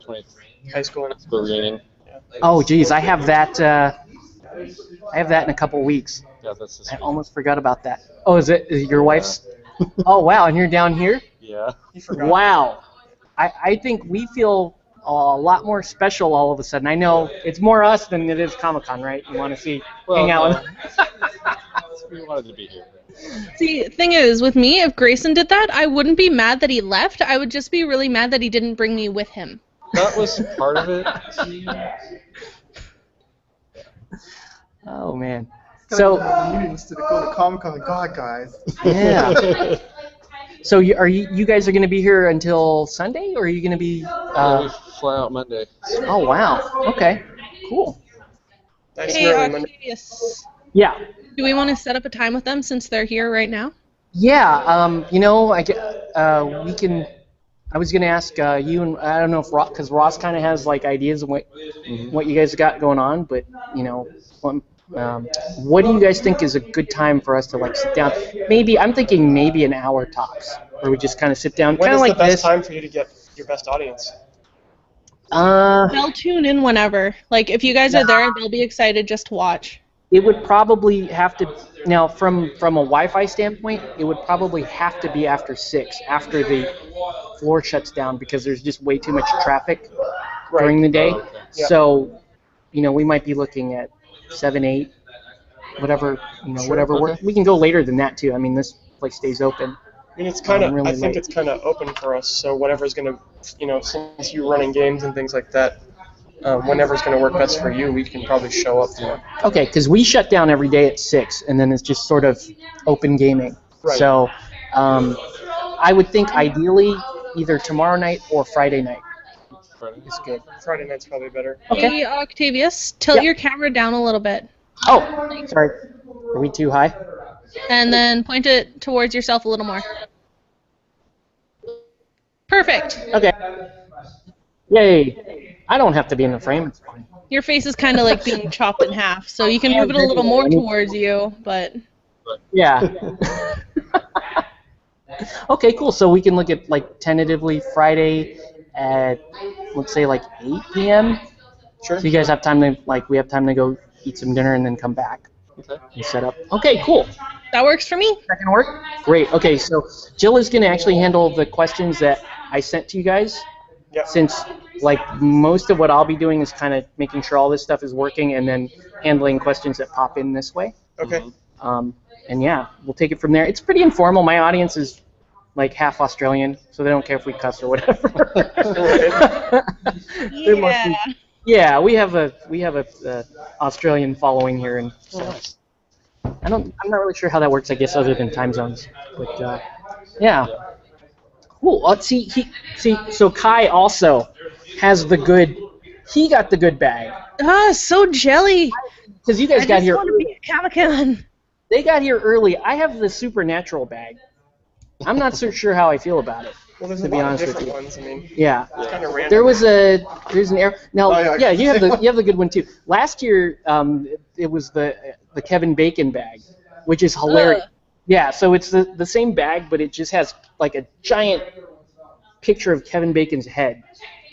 S6: 20th
S8: High school and
S6: school reunion.
S2: Oh, geez, I have that. I have that in a couple weeks.
S6: Yeah, that's just,
S2: I almost forgot about that. Oh, is it your wife's? Oh, wow, and you're down here?
S6: yeah.
S2: Wow. I think we feel a lot more special all of a sudden. I know it's more us than it is Comic-Con, right? You want to hang out with.
S6: We wanted to be here.
S1: See, the thing is, with me, if Grayson did that, I wouldn't be mad that he left. I would just be really mad that he didn't bring me with him.
S6: That was part of it.
S2: Oh, man. So,
S7: meetings to go to Comic-Con. God, guys.
S2: yeah. So you guys are going to be here until Sunday, or are you going to be?
S6: We fly out Monday.
S2: Oh, wow. Okay. Cool.
S8: nice
S1: Hey,
S8: and early Monday.
S1: Octavius,
S2: Yeah.
S1: do we want to set up a time with them since they're here right now?
S2: Yeah. We can. I was going to ask you, and I don't know if Ross, because Ross kind of has like ideas of what you guys got going on, but what do you guys think is a good time for us to like sit down? Maybe I'm thinking maybe an hour tops, where we just kind of sit down,
S8: When
S2: kind
S8: is
S2: of
S8: the
S2: like
S8: best
S2: this.
S8: time for you to get your best audience?
S1: They'll tune in whenever. Like, if you guys are there, they'll be excited just to watch.
S2: It would probably have to now from a Wi-Fi standpoint, it would probably have to be after 6, after the floor shuts down, because there's just way too much traffic during the day.
S8: Yeah.
S2: So, we might be looking at 7, 8, whatever, whatever
S6: okay.
S2: works. We can go later than that too. I mean, this place stays open.
S8: I mean, it's kind of.
S2: really
S8: I think
S2: late.
S8: it's kind of open for us. So whatever's gonna, since you're running games and things like that, whenever's gonna work best for you, we can probably show up for.
S2: Okay, because we shut down every day at 6, and then it's just sort of open gaming.
S8: Right.
S2: So, I would think ideally either tomorrow night or Friday night
S6: Friday.
S2: is good.
S8: Friday night's probably better.
S2: Okay.
S1: Hey, Octavius, tilt
S2: Yeah.
S1: your camera down a little bit.
S2: Oh, sorry. Are we too high?
S1: And then point it towards yourself a little more. Perfect.
S2: Okay. Yay. I don't have to be in the frame. It's fine.
S1: Your face is kind of like being chopped in half, so you can move it a little more towards you, but...
S2: Yeah. Okay, cool. So we can look at like tentatively Friday at, let's say, like 8 p.m.
S8: Sure.
S2: So you guys have time to we have time to go eat some dinner and then come back
S6: Okay.
S2: and set up. Okay, cool.
S1: That works for me.
S2: That can work? Great. Okay, so Jill is going to actually handle the questions that I sent to you guys.
S8: Yep.
S2: Since most of what I'll be doing is kind of making sure all this stuff is working and then handling questions that pop in this way.
S8: Okay.
S2: And yeah, we'll take it from there. It's pretty informal. My audience is like half Australian, so they don't care if we cuss or whatever. They're mostly- yeah, we have a Australian following here, and so I'm not really sure how that works. I guess other than time zones, but yeah, cool. Let's see. So Kai also has the good. He got the good bag
S1: Ah, so jelly.
S2: because you guys got here.
S1: want to be at Comic-Con.
S2: They got here early. I have the supernatural bag. I'm not so sure how I feel about it.
S8: Well, there's
S2: to
S8: a
S2: be
S8: lot of
S2: honest with
S8: different
S2: you.
S8: ones. I mean,
S2: Yeah.
S8: it's kind of random.
S2: There's an air. Now,
S7: Oh, yeah.
S2: yeah, you have the good one too. Last year, it was the Kevin Bacon bag, which is hilarious.
S1: Ugh.
S2: Yeah, so it's the same bag, but it just has like a giant picture of Kevin Bacon's head.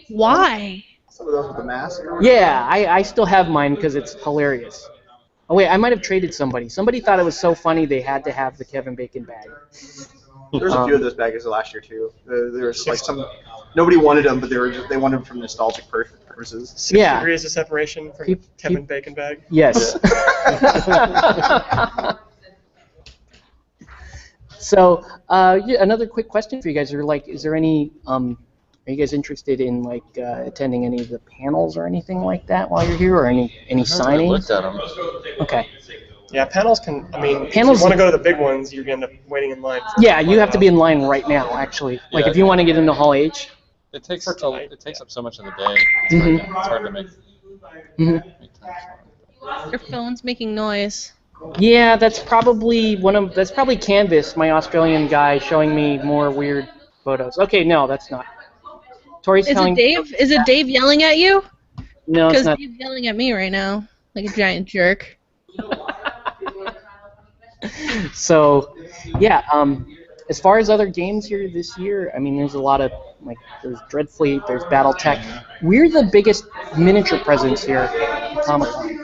S1: Why?
S7: Some of those with the mask.
S2: Yeah, I still have mine because it's hilarious. Oh wait, I might have traded somebody. Somebody thought it was so funny they had to have the Kevin Bacon bag.
S7: There was a few of those bags last year too. There was like nobody wanted them, but they wanted them for nostalgic purposes.
S8: 6
S2: Yeah.
S8: degrees of separation from
S2: Peop-
S8: Kevin
S2: peop-
S8: Bacon bag.
S2: Yes. So, yeah, another quick question for you guys: is there any? Are you guys interested in like attending any of the panels or anything like that while you're here, or any
S6: I
S2: signings?
S6: looked at them.
S2: Okay.
S8: Yeah, panels can. I mean,
S2: Panels-
S8: if you want to go to the big ones, you're gonna end up waiting in line. For
S2: Yeah, you have to be in line right now, actually. Like
S6: Yeah.
S2: if you want to get into Hall H.
S6: It takes
S8: For tonight.
S6: it takes up so much of the day.
S2: Mhm.
S6: It's hard to make
S2: hmm
S6: time for it.
S1: Your phone's making noise.
S2: Yeah, that's probably that's probably Canvas, my Australian guy, showing me more weird photos. Okay, no, that's not. Tori's
S1: Is
S2: telling.
S1: it Dave? Is it Dave yelling at you?
S2: No, it's
S1: Because
S2: not.
S1: Dave's yelling at me right now, like a giant jerk.
S2: So, yeah. As far as other games here this year, I mean, there's a lot of like there's Dreadfleet, there's BattleTech. We're the biggest miniature presence here at Comic-Con,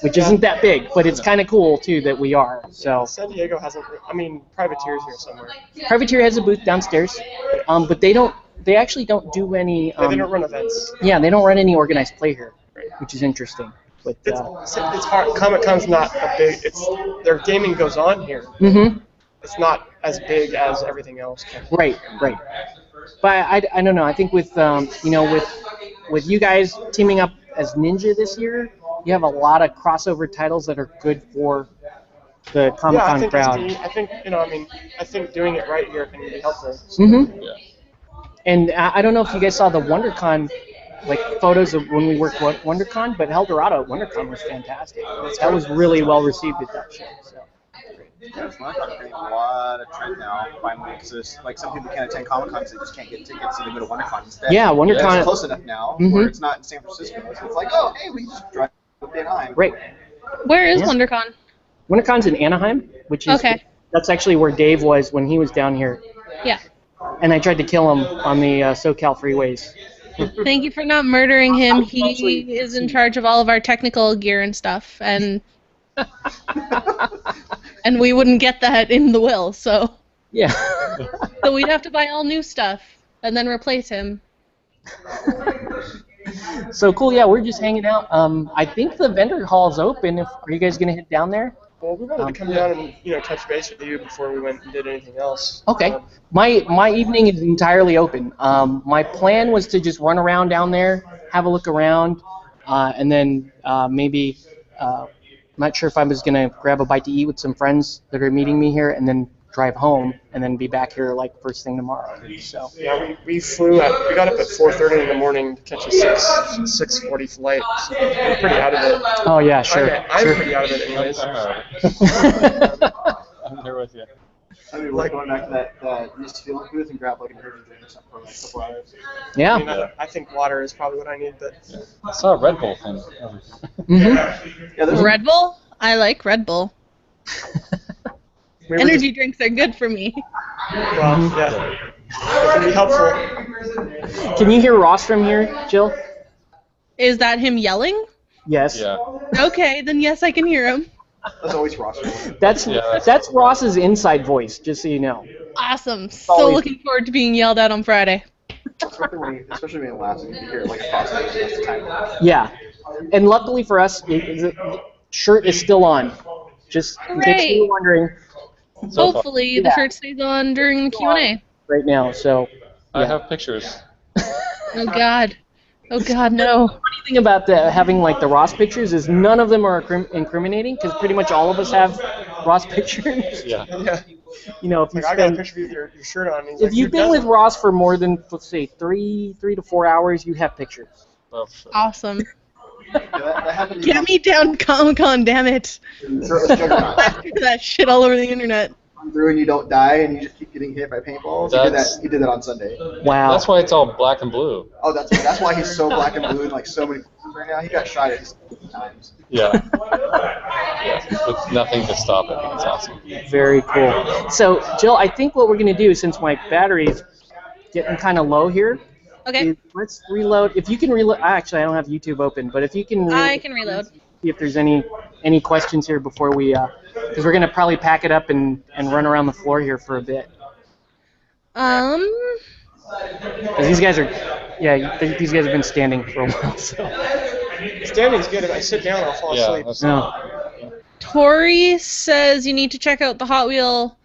S2: which isn't that big, but it's kind of cool too that we are. So,
S8: San Diego hasn't. I mean, Privateer's here somewhere.
S2: Privateer has a booth downstairs, but they actually don't do any.
S8: Yeah, they don't run events.
S2: Yeah, they don't run any organized play here, which is interesting. But
S8: It's hard. Comic-Con's not a big. Their gaming goes on here.
S2: mm-hmm.
S8: It's not as big as everything else.
S2: Right. But I don't know. I think with with you guys teaming up as Ninja this year, you have a lot of crossover titles that are good for the Comic-Con
S8: Yeah, I think
S2: crowd.
S8: I think I think doing it right here can be helpful.
S2: Mm-hmm.
S6: Yeah.
S2: And I don't know if you guys saw the WonderCon like photos of when we worked at WonderCon, but Eldorado at WonderCon was fantastic. That was really well received at that show. So.
S7: Yeah, it's not getting a lot of trend now, finally, because like some people can't attend Comic Con because they just can't get tickets, so they go to WonderCon instead.
S2: Yeah, WonderCon.
S7: It's close enough now
S2: Mhm.
S7: where it's not in San Francisco, so it's like, oh, hey, we just drive to Anaheim.
S2: Right.
S1: Where is
S2: Yeah.
S1: WonderCon?
S2: WonderCon's in Anaheim, which is
S1: Okay.
S2: that's actually where Dave was when he was down here.
S1: Yeah.
S2: And I tried to kill him on the SoCal freeways.
S1: Thank you for not murdering him. He is in charge of all of our technical gear and stuff, and and we wouldn't get that in the will, so
S2: Yeah.
S1: we'd have to buy all new stuff and then replace him.
S2: So cool. Yeah, we're just hanging out. I think the vendor hall is open. Are you guys gonna head down there?
S8: Well, we wanted to come down and touch base with you before we went and did anything else.
S2: Okay. My evening is entirely open. My plan was to just run around down there, have a look around, and then maybe I'm not sure if I was gonna grab a bite to eat with some friends that are meeting me here, and then drive home, and then be back here like first thing tomorrow. So.
S8: Yeah, we got up at 4:30 in the morning to catch a 6:40 flight. So we're pretty out of it.
S2: Oh yeah, sure.
S8: I'm pretty out of it anyways.
S6: I'm there with you.
S7: I mean, we're going back to that East Field booth and grab like an energy drink or something for like a couple hours.
S2: Yeah.
S8: I mean, I think water is probably what I need, but
S6: I saw a Red Bull thing.
S2: hmm
S7: Yeah, there's
S1: Red Bull? I like Red Bull.
S8: we were
S1: Energy drinks are good for me.
S8: well, yeah, it can be helpful.
S2: Can you hear Ross from here, Jill?
S1: Is that him yelling?
S2: Yes.
S6: Yeah.
S1: Okay, then yes, I can hear him.
S7: That's always roster.
S2: That's Ross's inside voice, just so you know.
S1: Awesome. So
S2: Always.
S1: looking forward to being yelled at on Friday.
S7: Especially when it lasts, you can hear like a process at the time.
S2: Yeah. And luckily for us, the shirt is still on. Just in case you were wondering
S6: So far.
S1: Hopefully the
S2: Yeah.
S1: shirt stays on during the Q&A.
S2: right now. So,
S6: I
S2: yeah.
S6: have pictures.
S1: Oh God. Oh God, no.
S2: The funny thing about having like the Ross pictures is none of them are incriminating because pretty much all of us have Ross pictures.
S6: Yeah.
S8: Yeah,
S2: You know, if you
S8: like I got a
S2: spend,
S8: picture of you with your shirt on. And he's
S2: if
S8: like,
S2: you've
S8: "Who
S2: been with
S8: doesn't?"
S2: Ross for more than let's say three to 4 hours, you have pictures.
S6: Oh, sure.
S1: Awesome.
S7: Yeah, that happened.
S1: Get me down Comic-Con, damn it.
S7: Shirtless Juggernaut.
S1: After that shit all over the internet.
S7: through and you don't die and you just keep getting hit by paintballs. He did that on Sunday.
S2: Wow.
S6: That's why it's all black and blue.
S7: Oh, that's why he's so black and blue and like so many right now. He got shot at least 8 times.
S6: Yeah. Yeah. With nothing to stop it. It's awesome.
S2: Very cool. So, Jill, I think what we're going to do, since my battery's getting kind of low here,
S1: Okay.
S2: is let's reload. If you can reload, actually, I don't have YouTube open, but if you can reload,
S1: I can reload.
S2: see if there's any questions here before we, because we're going to probably pack it up and run around the floor here for a bit.
S1: Um.
S2: Because these guys are, these guys have been standing for a while, so.
S8: Standing's good. If I sit down, I'll fall asleep.
S2: No.
S1: Tori says you need to check out the Hot Wheel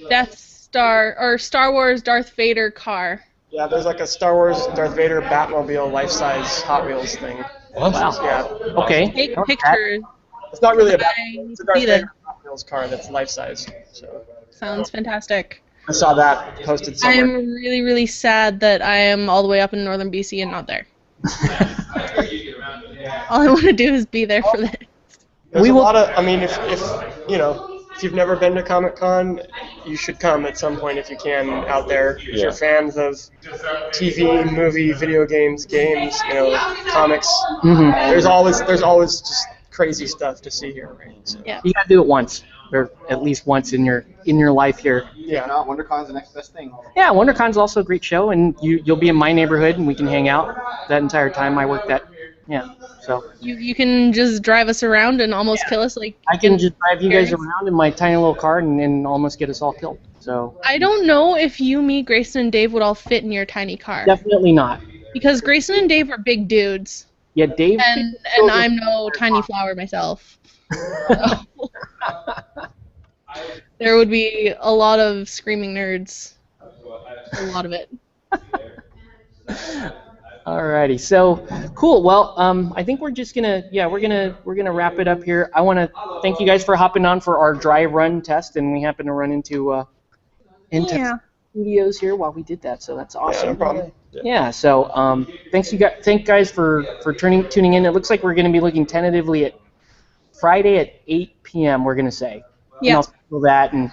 S1: Death Star or Star Wars Darth Vader car.
S8: Yeah, there's like a Star Wars Darth Vader Batmobile life-size Hot Wheels thing.
S6: What?
S2: Wow.
S8: Yeah.
S2: Okay.
S1: Take pictures.
S8: It's not really a
S1: I
S8: Batmobile. It's a
S1: see
S8: Darth
S1: that.
S8: Vader Hot Wheels car that's life-size. So
S1: Sounds fantastic.
S8: I saw that posted somewhere.
S1: I'm really, really sad that I am all the way up in northern BC and not there. All I want to do is be there for this.
S8: There's
S2: We
S8: a
S2: will-
S8: lot of, I mean, if you've never been to Comic-Con, you should come at some point if you can out there. If
S6: Yeah.
S8: you're fans of TV, movie, video games, comics,
S2: Mhm.
S8: there's always just crazy stuff to see here, right? So,
S2: You got to do it once, or at least once in your life here.
S7: Yeah, no, WonderCon's the next best thing.
S2: Yeah, WonderCon's also a great show, and you'll be in my neighborhood, and we can hang out that entire time I work that. Yeah, so
S1: You can just drive us around and almost kill us. Like
S2: I can just drive you guys around in my tiny little car and almost get us all killed. So
S1: I don't know if you, me, Grayson, and Dave would all fit in your tiny car.
S2: definitely not.
S1: Because Grayson and Dave are big dudes.
S2: Yeah, Dave.
S1: And I'm no tiny flower myself. So, there would be a lot of screaming nerds. A lot of it.
S2: Alrighty, so cool. Well, I think we're just gonna we're gonna wrap it up here. I want to thank you guys for hopping on for our dry run test, and we happened to run into studios here while we did that, so that's awesome.
S8: yeah, no problem.
S2: Yeah, so thank guys for tuning in. It looks like we're going to be looking tentatively at Friday at 8 p.m. We're going to say. And
S1: Yeah.
S2: I'll schedule that and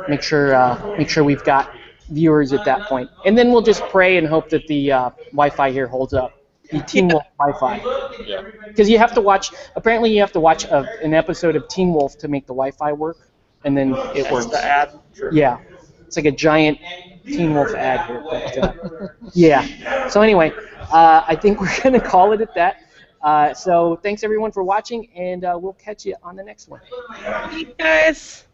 S2: make sure we've got viewers at that point. And then we'll just pray and hope that the Wi-Fi here holds up. The Teen Wolf Wi-Fi.
S6: Yeah.
S2: Because you have to watch. Apparently, you have to watch an episode of Teen Wolf to make the Wi-Fi work, and then it works.
S8: The ad.
S2: Yeah, it's like a giant Teen Wolf ad here. But, yeah. So anyway, I think we're gonna call it at that. So thanks everyone for watching, and we'll catch you on the next one.
S1: Hey guys.